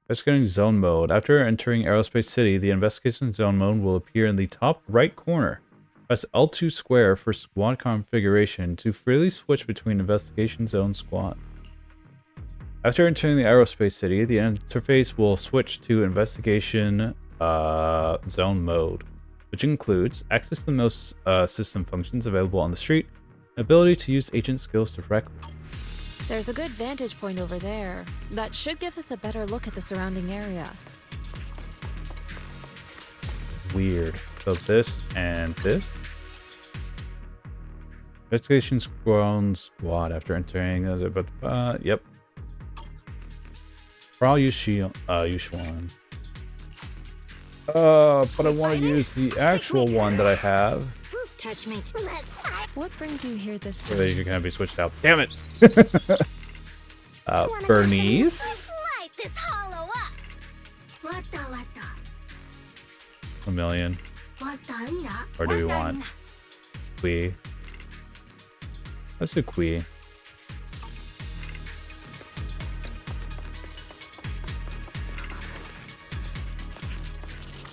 Investigating zone mode. After entering Aerospace City, the investigation zone mode will appear in the top right corner. Press L2 square for squad configuration to freely switch between investigation zone squads. After entering the Aerospace City, the interface will switch to investigation zone mode, which includes access to the most system functions available on the street, and ability to use agent skills directly. There's a good vantage point over there. That should give us a better look at the surrounding area. Weird. So this and this. Investigation squad after entering. Yep. For all use one. But I want to use the actual one that I have. Touch me. What brings you here this So time? you can be switched out. Damn it! Bernice. Light this hollow up. A million. Or do we want Qui? Let's do Qui.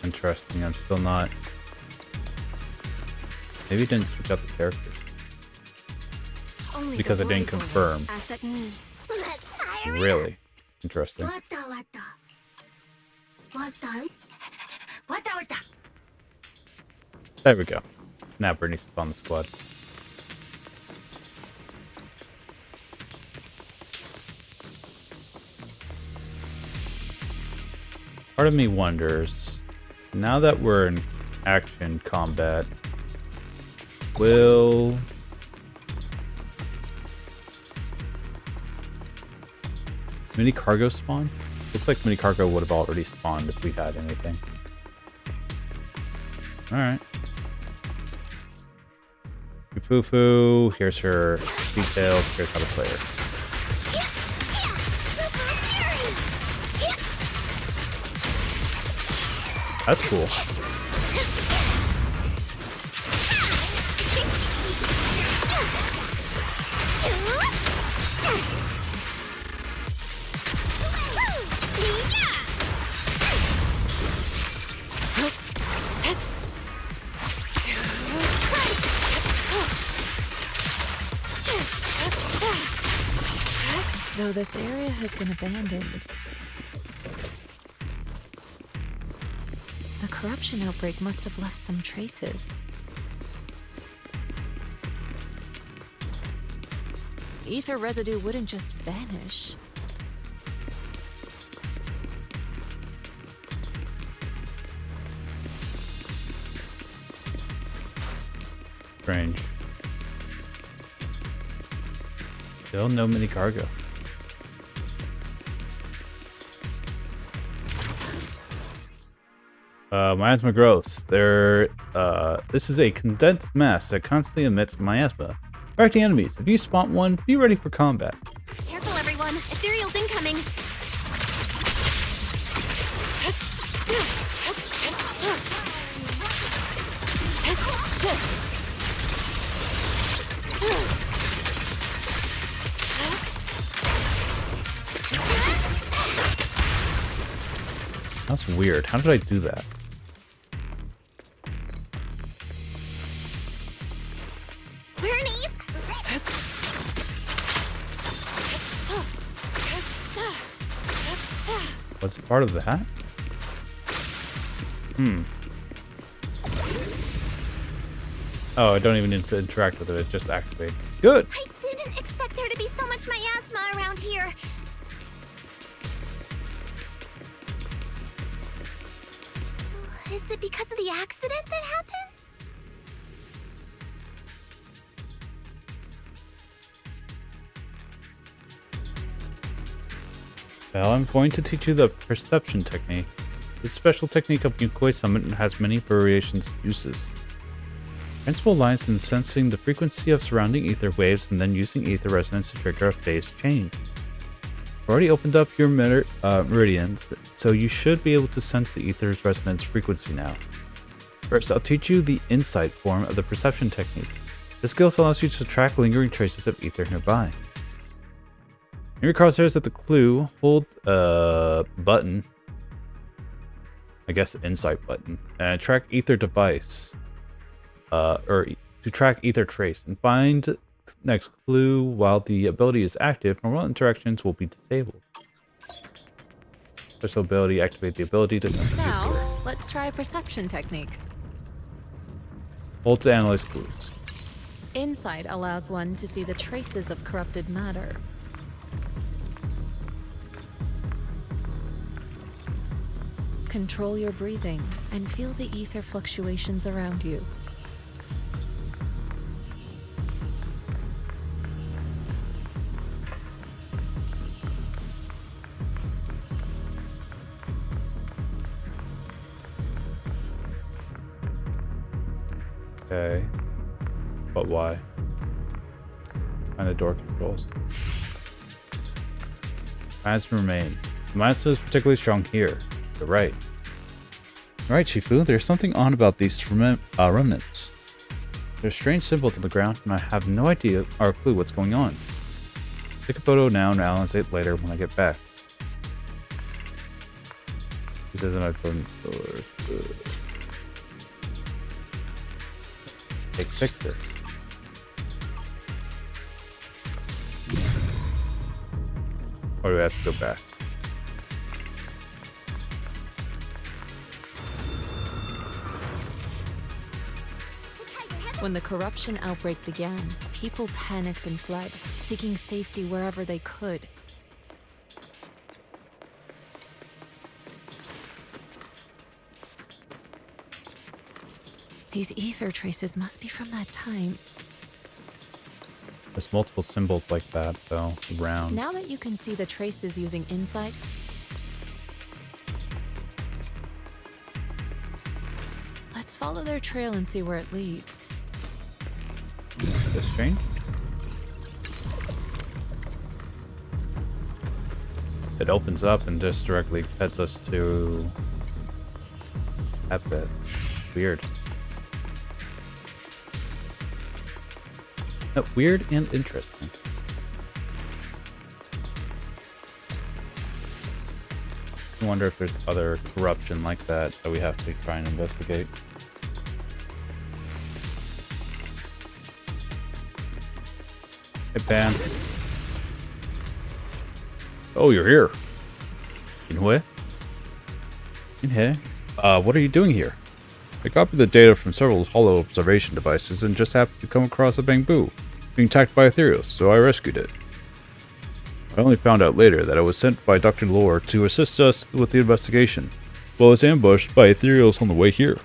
Interesting. I'm still not. Maybe it didn't switch out the characters because I didn't confirm. Really interesting. There we go. Now Bernice is on the squad. Part of me wonders, now that we're in action combat, Will... Mini cargo spawn? Looks like mini cargo would have already spawned if we had anything. Alright. Fufu, here's her details, here's how to play her. That's cool. Though this area has been abandoned, the corruption outbreak must have left some traces. Ether residue wouldn't just vanish. Strange. Still no mini cargo. Miasma gross. This is a condensed mass that constantly emits miasma. Affecting enemies. If you spot one, be ready for combat. Careful, everyone. Ethereal's incoming. That's weird. How did I do that? What's part of that? Oh, I don't even need to interact with it. It just activates. Good. I didn't expect there to be so much miasma around here. Is it because of the accident that happened? Well, I'm going to teach you the perception technique. This special technique of Yukoi Summit has many variations and uses. Principle lies in sensing the frequency of surrounding ether waves and then using ether resonance to trigger a phase change. I've already opened up your meridians, so you should be able to sense the ether's resonance frequency now. First, I'll teach you the insight form of the perception technique. This skill allows you to track lingering traces of ether nearby. In your crosshairs at the clue, hold button, I guess insight button, and track ether device, or to track ether trace, and find next clue. While the ability is active, normal interactions will be disabled. Special ability, activate the ability to sense Now, ether. let's try a perception technique. Hold to analyze clues. Insight allows one to see the traces of corrupted matter. Control your breathing and feel the ether fluctuations around you. Okay. But why? Find the door controls. Miasma remains. The miasma is particularly strong here. You're right. Right, Shifu, there's something odd about these remnants. There's strange symbols on the ground, and I have no idea or clue what's going on. Take a photo now and analyze it later when I get back. He says I couldn't. Take a picture. Or do we have to go back? When the corruption outbreak began, people panicked and fled, seeking safety wherever they could. These ether traces must be from that time. There's multiple symbols like that, though, around. Now that you can see the traces using insight, let's follow their trail and see where it leads. This change? It opens up and just directly heads us to that bit. Weird. Weird and interesting. I wonder if there's other corruption like that we have to try and investigate. Hey, Pan. Oh, you're here. What are you doing here? I copied the data from several hollow observation devices and just happened to come across a bamboo being attacked by Ethereals, so I rescued it. I only found out later that it was sent by Dr. Lore to assist us with the investigation, while it was ambushed by Ethereals on the way here.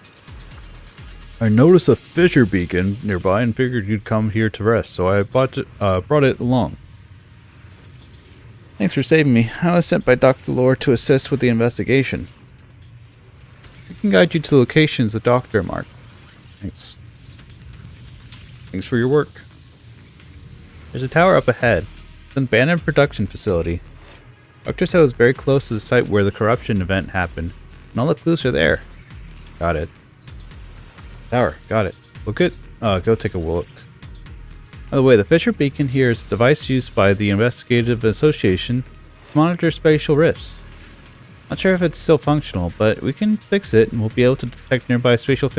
I noticed a fissure beacon nearby and figured you'd come here to rest, so I brought it along. Thanks for saving me. I was sent by Dr. Lore to assist with the investigation. I can guide you to the locations the doctor marked. Thanks. Thanks for your work. There's a tower up ahead. It's an abandoned production facility. Doctor said it was very close to the site where the corruption event happened, and all the clues are there. Got it. Tower, got it. Go take a look. By the way, the Fisher Beacon here is a device used by the Investigative Association to monitor spatial rifts. Not sure if it's still functional, but we can fix it and we'll be able to detect nearby spatial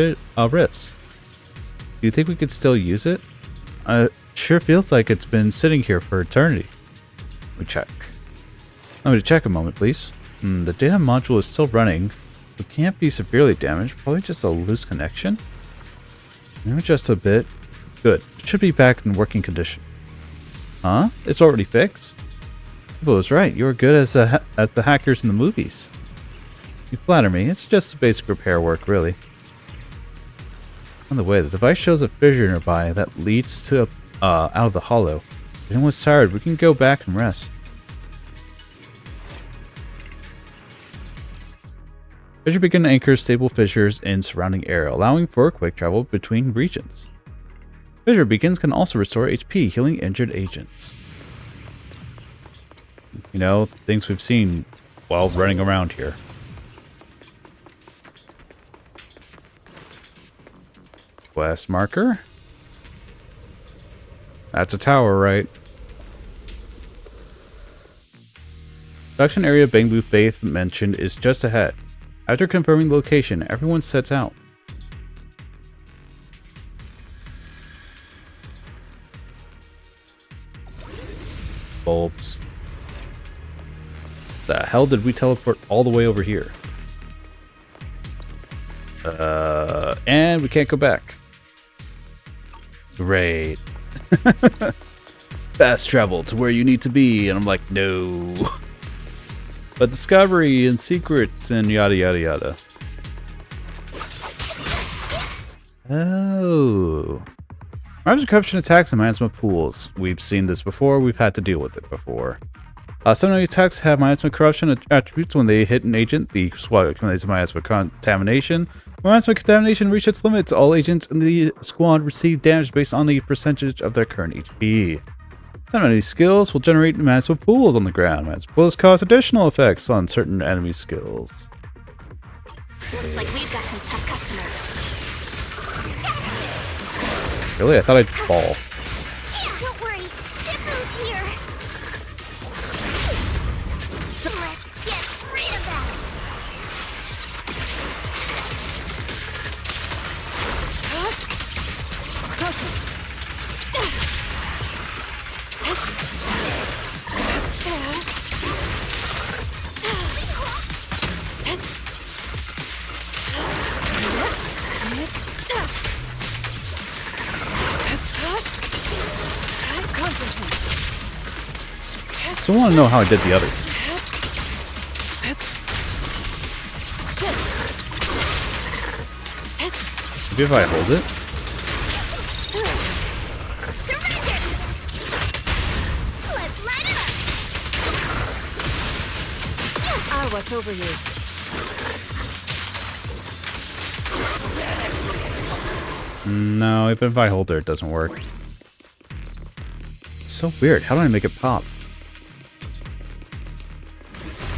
rifts. Do you think we could still use it? Sure feels like it's been sitting here for eternity. Let me check. Let me check a moment, please. The data module is still running. It can't be severely damaged. Probably just a loose connection. Maybe just a bit. Good. It should be back in working condition. Huh? It's already fixed? People was right. You were good as at the hackers in the movies. You flatter me. It's just basic repair work, really. On the way, the device shows a fissure nearby that leads to out of the hollow. If anyone's tired, we can go back and rest. Fissure beacon anchors stable fissures in surrounding area, allowing for quick travel between regions. Fissure beacons can also restore HP, healing injured agents. You know, things we've seen while running around here. Quest marker? That's a tower, right? Production area Bamboo Faith mentioned is just ahead. After confirming the location, everyone sets out. Bulbs. The hell did we teleport all the way over here? And we can't go back. Great. Fast travel to where you need to be, and I'm like, no. But discovery and secrets and yada yada yada. Oh. Arms corruption attacks and management pools. We've seen this before, we've had to deal with it before. Some attacks have management corruption attributes when they hit an agent. The squad accumulates management contamination. When management contamination reaches its limits, all agents in the squad receive damage based on the percentage of their current HP. Some enemy skills will generate management pools on the ground. Management pools cause additional effects on certain enemy skills. Looks like we've got some tough customers. Really? I thought I'd fall. Don't worry, Shifu's here. Let's get rid of that. So I want to know how I did the other. I Maybe if I hold it? Surrender! Let's light it up! I'll watch over you. No, even if I hold it, it doesn't work. It's so weird. How do I make it pop?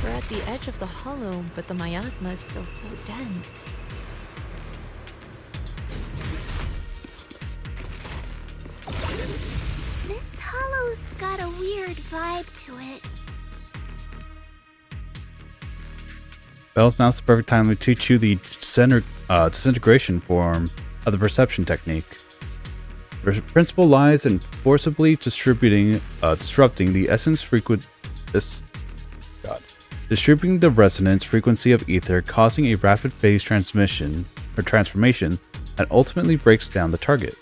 We're at the edge of the hollow, but the miasma is still so dense. This hollow's got a weird vibe to it. Bell's now's the perfect time to teach you the disintegration form of the perception technique. The principle lies in forcibly disrupting the distributing the resonance frequency of ether, causing a rapid phase transmission or transformation that ultimately breaks down the target.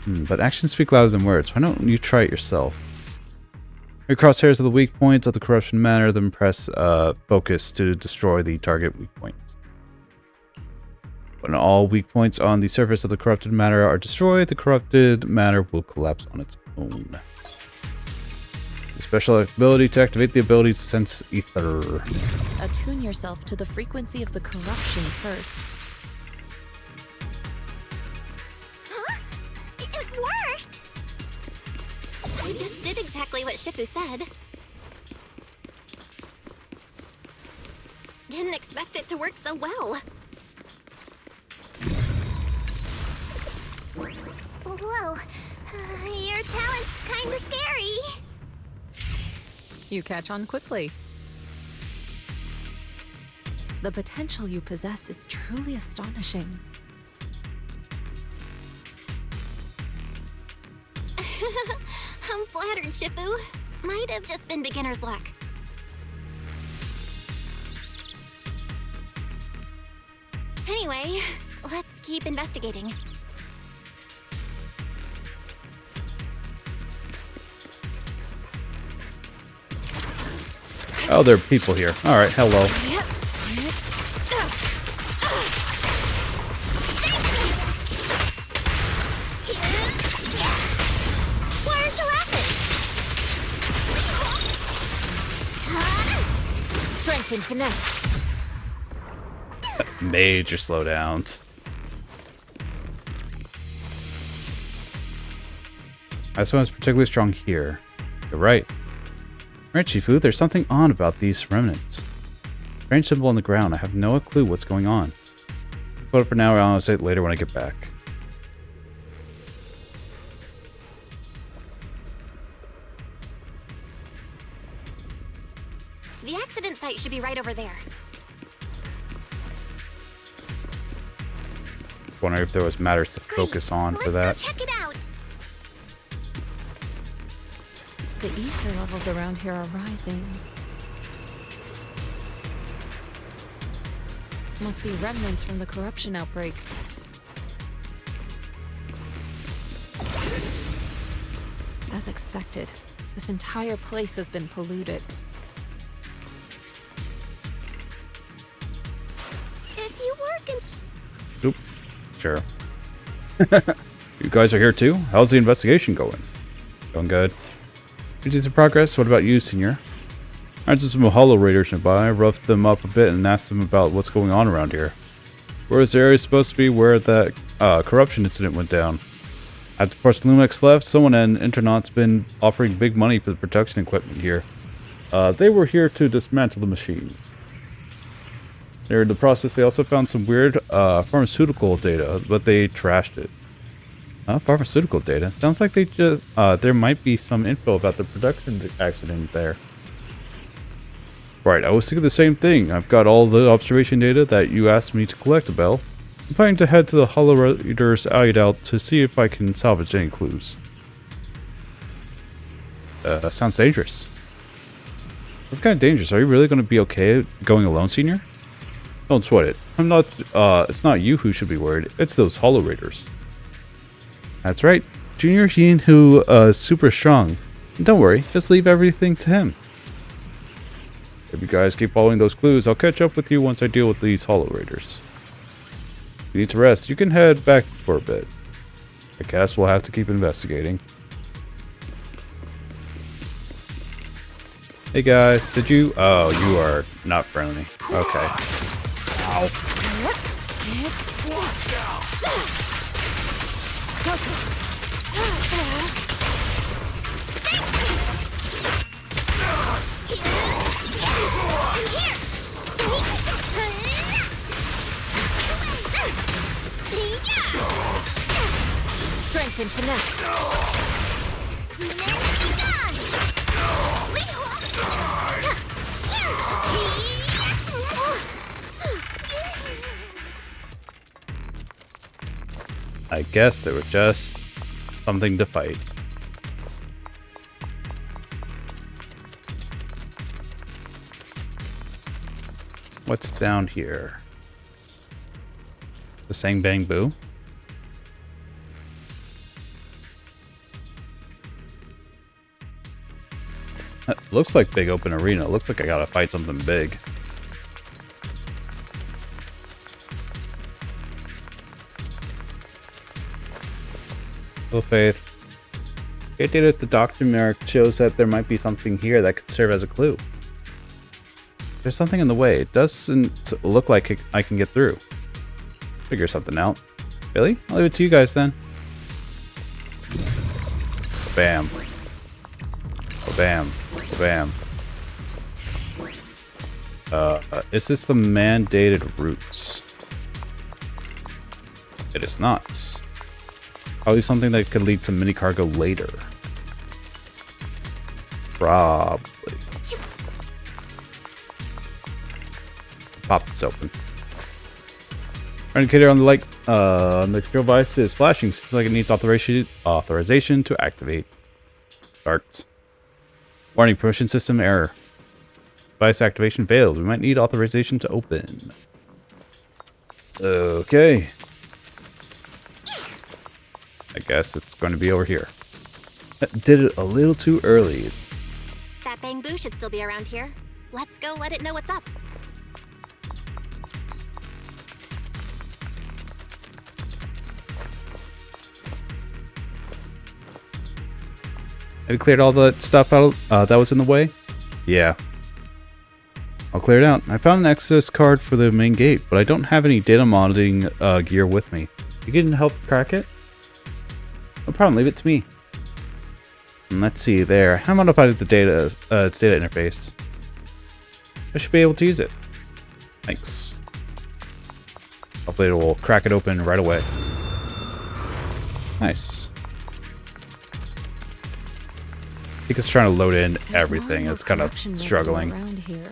But actions speak louder than words. Why don't you try it yourself? Your crosshairs are the weak points of the corruption matter, then press focus to destroy the target weak points. When all weak points on the surface of the corrupted matter are destroyed, the corrupted matter will collapse on its own. The special ability to activate the ability to sense ether. Attune yourself to the frequency of the corruption first. Huh? It worked! I just did exactly what Shifu said. Didn't expect it to work so well. Whoa, your talent's kinda scary. You catch on quickly. The potential you possess is truly astonishing. I'm flattered, Shifu. Might have just been beginner's luck. Anyway, let's keep investigating. Oh, there are people here. Alright, hello. Why aren't you laughing? Strength and finesse. Major slowdowns. This one's particularly strong here. You're right. Right, Shifu, there's something odd about these remnants. Strange symbol on the ground. I have no clue what's going on. Put it for now, I'll say it later when I get back. The accident site should be right over there. Wondering if there was matters to focus on for that. Let's go check it out. The ether levels around here are rising. Must be remnants from the corruption outbreak. As expected, this entire place has been polluted. If you work in... Oop. Sure. You guys are here too? How's the investigation going? Going good. Good of progress. What about you, Senior? I had some Hollow Raiders nearby. I roughed them up a bit and asked them about what's going on around here. Where is the area supposed to be where that corruption incident went down? After Porcelumex left, someone at Internot's been offering big money for the production equipment here. They were here to dismantle the machines. During the process, they also found some weird pharmaceutical data, but they trashed it. Pharmaceutical data? Sounds like they just there might be some info about the production accident there. Right, I was thinking the same thing. I've got all the observation data that you asked me to collect, Belle. I'm planning to head to the Hollow Raiders hideout to see if I can salvage any clues. Sounds dangerous. It's kind of dangerous. Are you really going to be okay going alone, Senior? Don't sweat it. I'm not, it's not you who should be worried. It's those Hollow Raiders. That's right. Junior Heen, who is super strong. And don't worry, just leave everything to him. If you guys keep following those clues, I'll catch up with you once I deal with these Hollow Raiders. You need to rest. You can head back for a bit. I guess we'll have to keep investigating. Hey guys, did you? Oh, you are not friendly. Okay. Ow. Strength and finesse. I guess it was just something to fight. What's down here? The Sang Bang Boo? Looks like big open arena. Looks like I gotta fight something big. Well, Faith. Gate data at the document shows that there might be something here that could serve as a clue. There's something in the way. It doesn't look like I can get through. Figure something out. Really? I'll leave it to you guys then. Bam. Bam. Bam. Is this the mandated routes? It is not. Probably something that could lead to mini cargo later. Probably. Pop this open. Indicator on the light on the control device is flashing. Seems like it needs authorization to activate. Start. Warning, permission system error. Device activation failed. We might need authorization to open. Okay. I guess it's going to be over here. Did it a little too early. That Bang Boo should still be around here. Let's go let it know what's up. Have you cleared all the stuff out that was in the way? Yeah. I'll clear it out. I found an access card for the main gate, but I don't have any data monitoring gear with me. You can help crack it? No problem, leave it to me. And let's see there. How modified the data its data interface? I should be able to use it. Thanks. Hopefully it will crack it open right away. Nice. I think it's trying to load in everything. It's kind of struggling. Around here.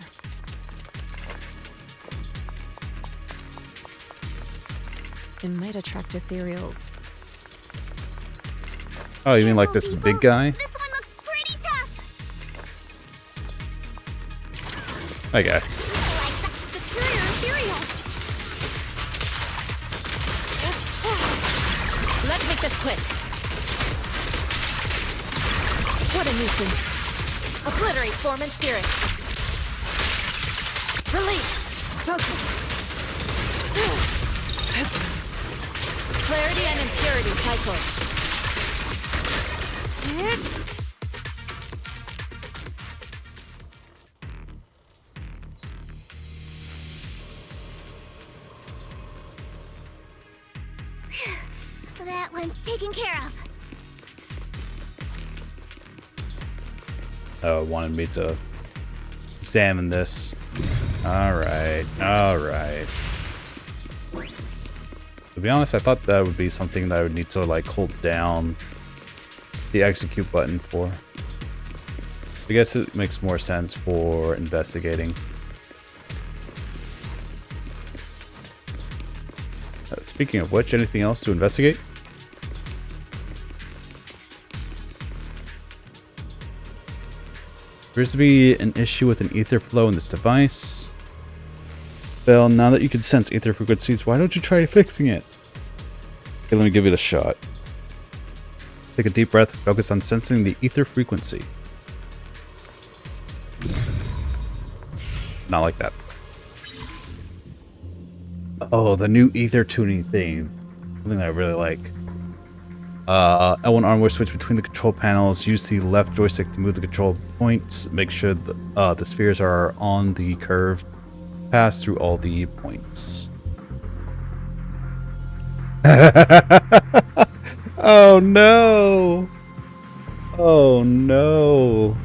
It might attract ethereals. Oh, you mean like this big guy? This one looks pretty tough. That guy. Let's make this quick. What a nuisance. Obliterate form and spirit. Release. Focus. Clarity and impurity cycle. That one's taken care of. Oh, it wanted me to examine this. Alright, alright. To be honest, I thought that would be something that I would need to like hold down the execute button for. I guess it makes more sense for investigating. Speaking of which, anything else to investigate? Appears to be an issue with an ether flow in this device. Well, now that you can sense ether frequencies, why don't you try fixing it? Okay, let me give it a shot. Let's take a deep breath and focus on sensing the ether frequency. Not like that. Oh, the new ether tuning theme. Something that I really like. L1 onward switch between the control panels. Use the left joystick to move the control points. Make sure the spheres are on the curve. Pass through all the points. Oh no! Oh no!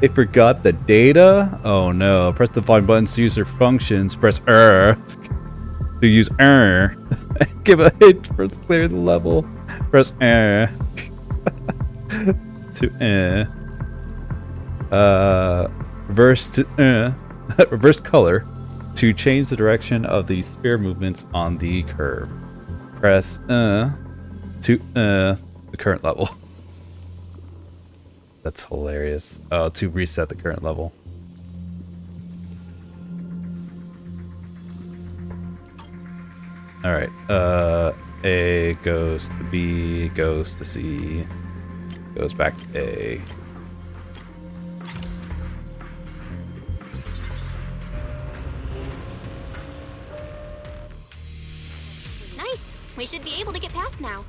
They forgot the data? Oh no. Press the volume buttons to use their functions. Press R to use R. Give a hint for clear the level. Press R to reverse to reverse color to change the direction of the sphere movements on the curve. Press to the current level. That's hilarious. Oh, to reset the current level. All right. A goes to B, goes to C, goes back to A. Nice. We should be able to get past now.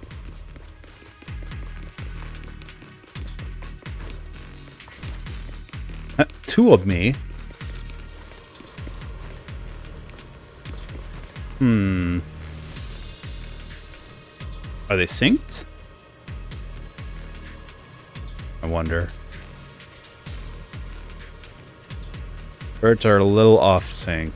Two of me. Are they synced? I wonder. Birds are a little off sync.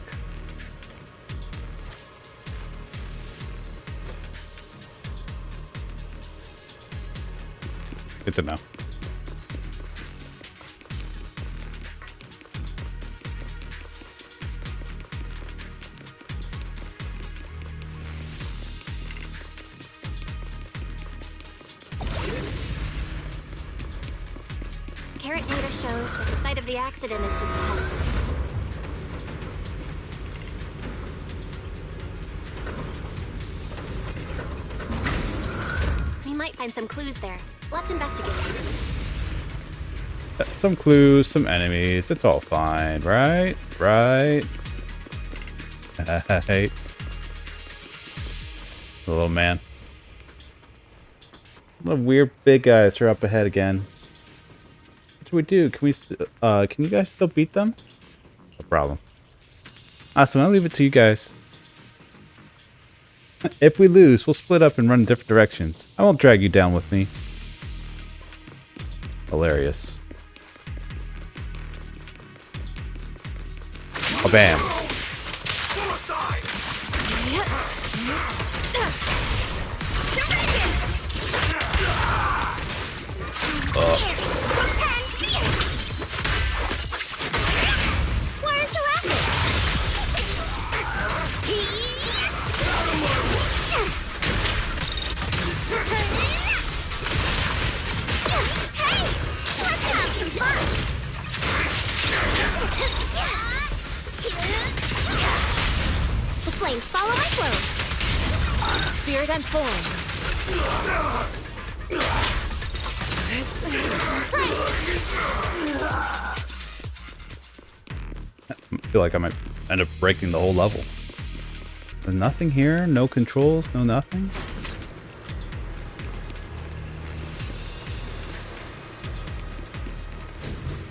Good to know. Carrot data shows that the site of the accident is just ahead. We might find some clues there. Let's investigate. Some clues, some enemies. It's all fine, right? Right? Hey. The little man. The weird big guys are up ahead again. What do we do? Can we, can you guys still beat them? No problem. Awesome, I'll leave it to you guys. If we lose, we'll split up and run in different directions. I won't drag you down with me. Hilarious. Oh, bam. The flames follow my flow. Spirit and form. I feel like I might end up breaking the whole level. There's nothing here? No controls? No nothing?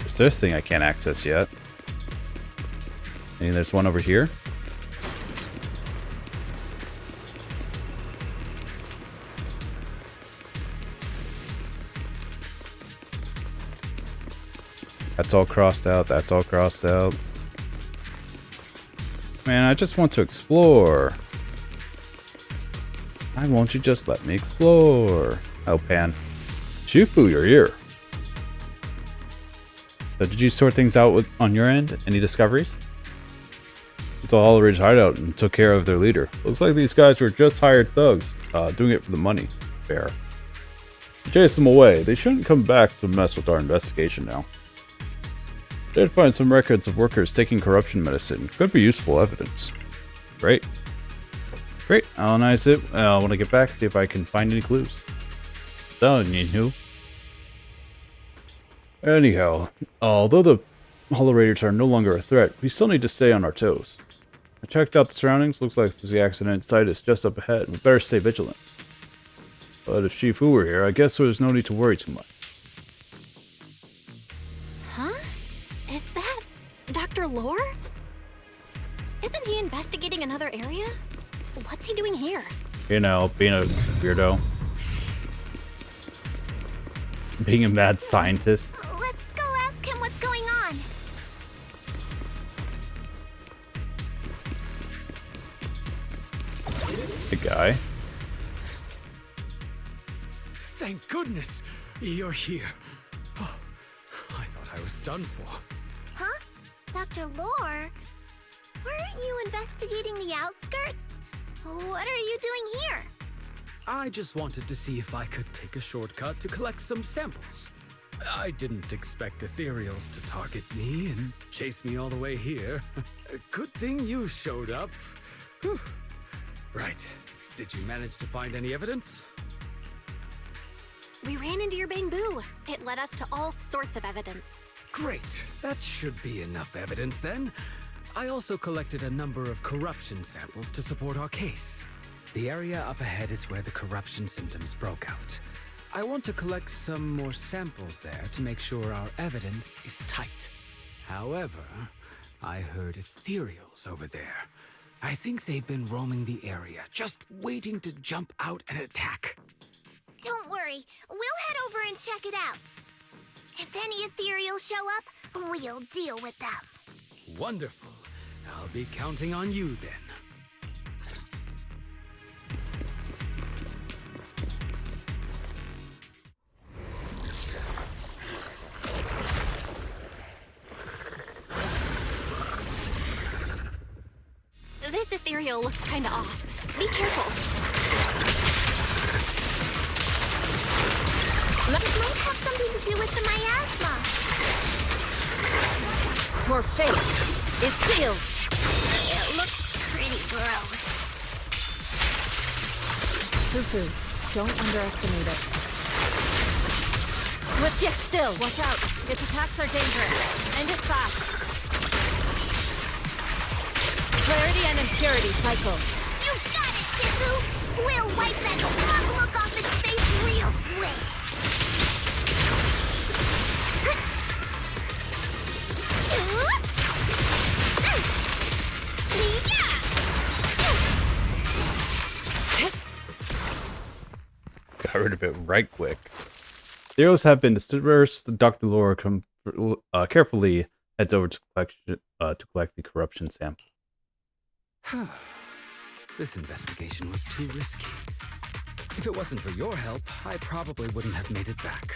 There's this thing I can't access yet. And there's one over here. That's all crossed out. That's all crossed out. Man, I just want to explore. Why won't you just let me explore? Oh, Pan. Shufu, you're here. So did you sort things out on your end? Any discoveries? It's the Hollow Ridge hideout and took care of their leader. Looks like these guys were just hired thugs, doing it for the money. Fair. Chase them away. They shouldn't come back to mess with our investigation now. Did find some records of workers taking corruption medicine. Could be useful evidence. Great. Great. I'll analyze it. I want to get back, see if I can find any clues. Done, you know. Anyhow, although the Hollow Raiders are no longer a threat, we still need to stay on our toes. I checked out the surroundings. Looks like the accident site is just up ahead. We better stay vigilant. But if Chief Wu were here, I guess there's no need to worry too much. Huh? Is that Dr. Lore? Isn't he investigating another area? What's he doing here? You know, being a weirdo. Being a mad scientist. Let's go ask him what's going on. The guy. Thank goodness you're here. Oh, I thought I was done for. Huh? Dr. Lore? Weren't you investigating the outskirts? What are you doing here? I just wanted to see if I could take a shortcut to collect some samples. I didn't expect ethereals to target me and chase me all the way here. Good thing you showed up. Whew. Right. Did you manage to find any evidence? We ran into your bamboo. It led us to all sorts of evidence. Great. That should be enough evidence then. I also collected a number of corruption samples to support our case. The area up ahead is where the corruption symptoms broke out. I want to collect some more samples there to make sure our evidence is tight. However, I heard ethereals over there. I think they've been roaming the area, just waiting to jump out and attack. Don't worry, we'll head over and check it out. If any ethereals show up, we'll deal with them. Wonderful. I'll be counting on you then. This ethereal looks kinda off. Be careful. It might have something to do with the miasma. Your fate is sealed. It looks pretty gross. Fufu, don't underestimate it. Swift yet still. Watch out. Its attacks are dangerous. End it fast. Clarity and impurity cycle. You got it, Shifu! We'll wipe that smug look off its face real quick. Got rid of it right quick. The arrows have been dispersed. Dr. Lore carefully heads over to collect the corruption sample. This investigation was too risky. If it wasn't for your help, I probably wouldn't have made it back.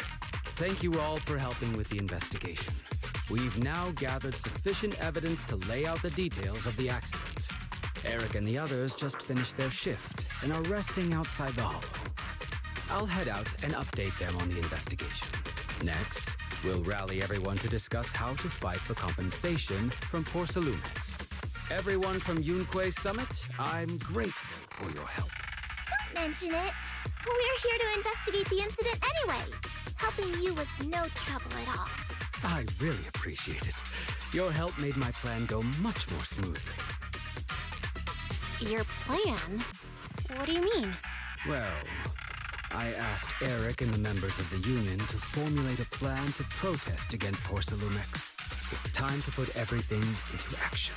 Thank you all for helping with the investigation. We've now gathered sufficient evidence to lay out the details of the accident. Eric and the others just finished their shift and are resting outside the hollow. I'll head out and update them on the investigation. Next, we'll rally everyone to discuss how to fight for compensation from Porcelumex. Everyone from Yunque Summit, I'm grateful for your help. Don't mention it. We're here to investigate the incident anyway. Helping you was no trouble at all. I really appreciate it. Your help made my plan go much more smoothly. Your plan? What do you mean? Well, I asked Eric and the members of the Union to formulate a plan to protest against Porcelumex. It's time to put everything into action.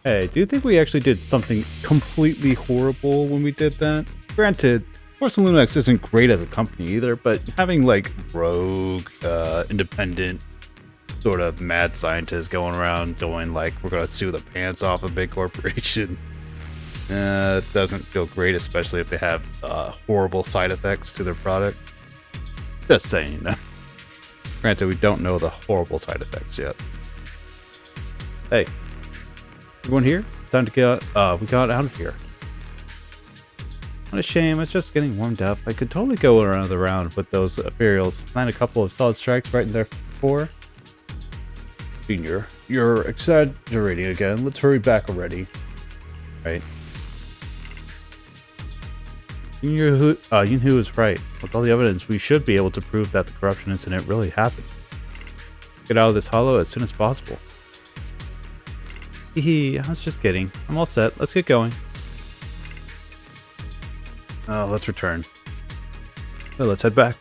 Hey, do you think we actually did something completely horrible when we did that? Granted, Porcelumex isn't great as a company either, but having like rogue, independent, sort of mad scientists going around going like, we're gonna sue the pants off a big corporation, doesn't feel great, especially if they have horrible side effects to their product. Just saying. Granted, we don't know the horrible side effects yet. Hey, everyone here? Time to get we got out of here. What a shame, it's just getting warmed up. I could totally go another round with those ethereals, land a couple of solid strikes right in their core. Senior, you're exaggerating again. Let's hurry back already. Right. Yunhu is right. With all the evidence, we should be able to prove that the corruption incident really happened. get out of this hollow as soon as possible. Hee, I was just kidding. I'm all set. Let's get going. Let's return. Let's head back.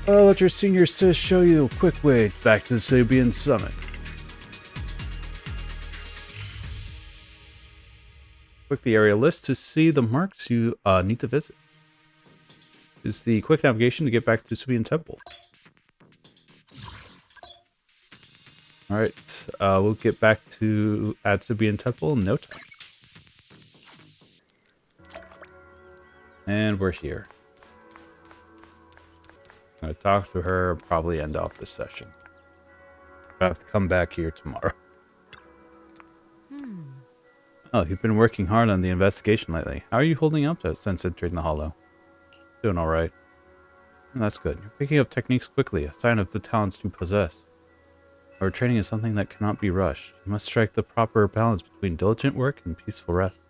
Let your senior sis show you a quick way back to the Sabian Summit. Click the area list to see the marks you need to visit. Is the quick navigation to get back to Sabian Temple. Alright, we'll get back to Sabian Temple in no time. And we're here. I'm going to talk to her and probably end off this session. I have to come back here tomorrow. Oh, you've been working hard on the investigation lately. How are you holding up to it since entering the Hollow? Doing alright. That's good. You're picking up techniques quickly, a sign of the talents you possess. Our training is something that cannot be rushed. You must strike the proper balance between diligent work and peaceful rest.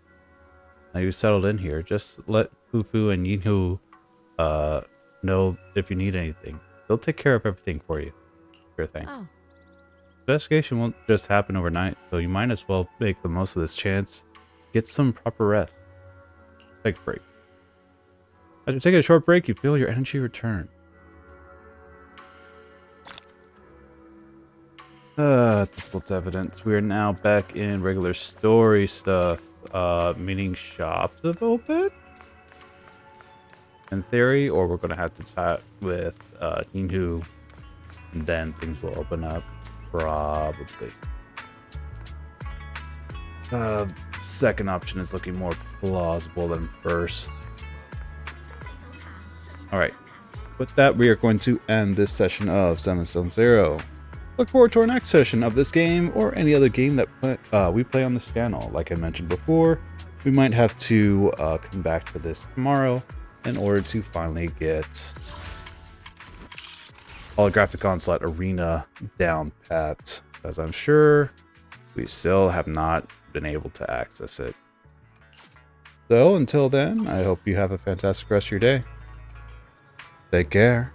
Now you've settled in here, just let Fufu and Yinhu know if you need anything. They'll take care of everything for you. Sure thing. Oh. Investigation won't just happen overnight, so you might as well make the most of this chance. Get some proper rest. Take a break. As you take a short break, you feel your energy return. Difficult evidence. We are now back in regular story stuff. Meaning shops have opened? In theory, or we're gonna have to chat with Yinhu, and then things will open up. Probably. Second option is looking more plausible than first. Alright. With that, we are going to end this session of Zenless Zero. Look forward to our next session of this game or any other game that we play on this channel. Like I mentioned before, we might have to come back to this tomorrow in order to finally get Holographic Onslaught Arena down pat, as I'm sure we still have not been able to access it. So until then, I hope you have a fantastic rest of your day. Take care.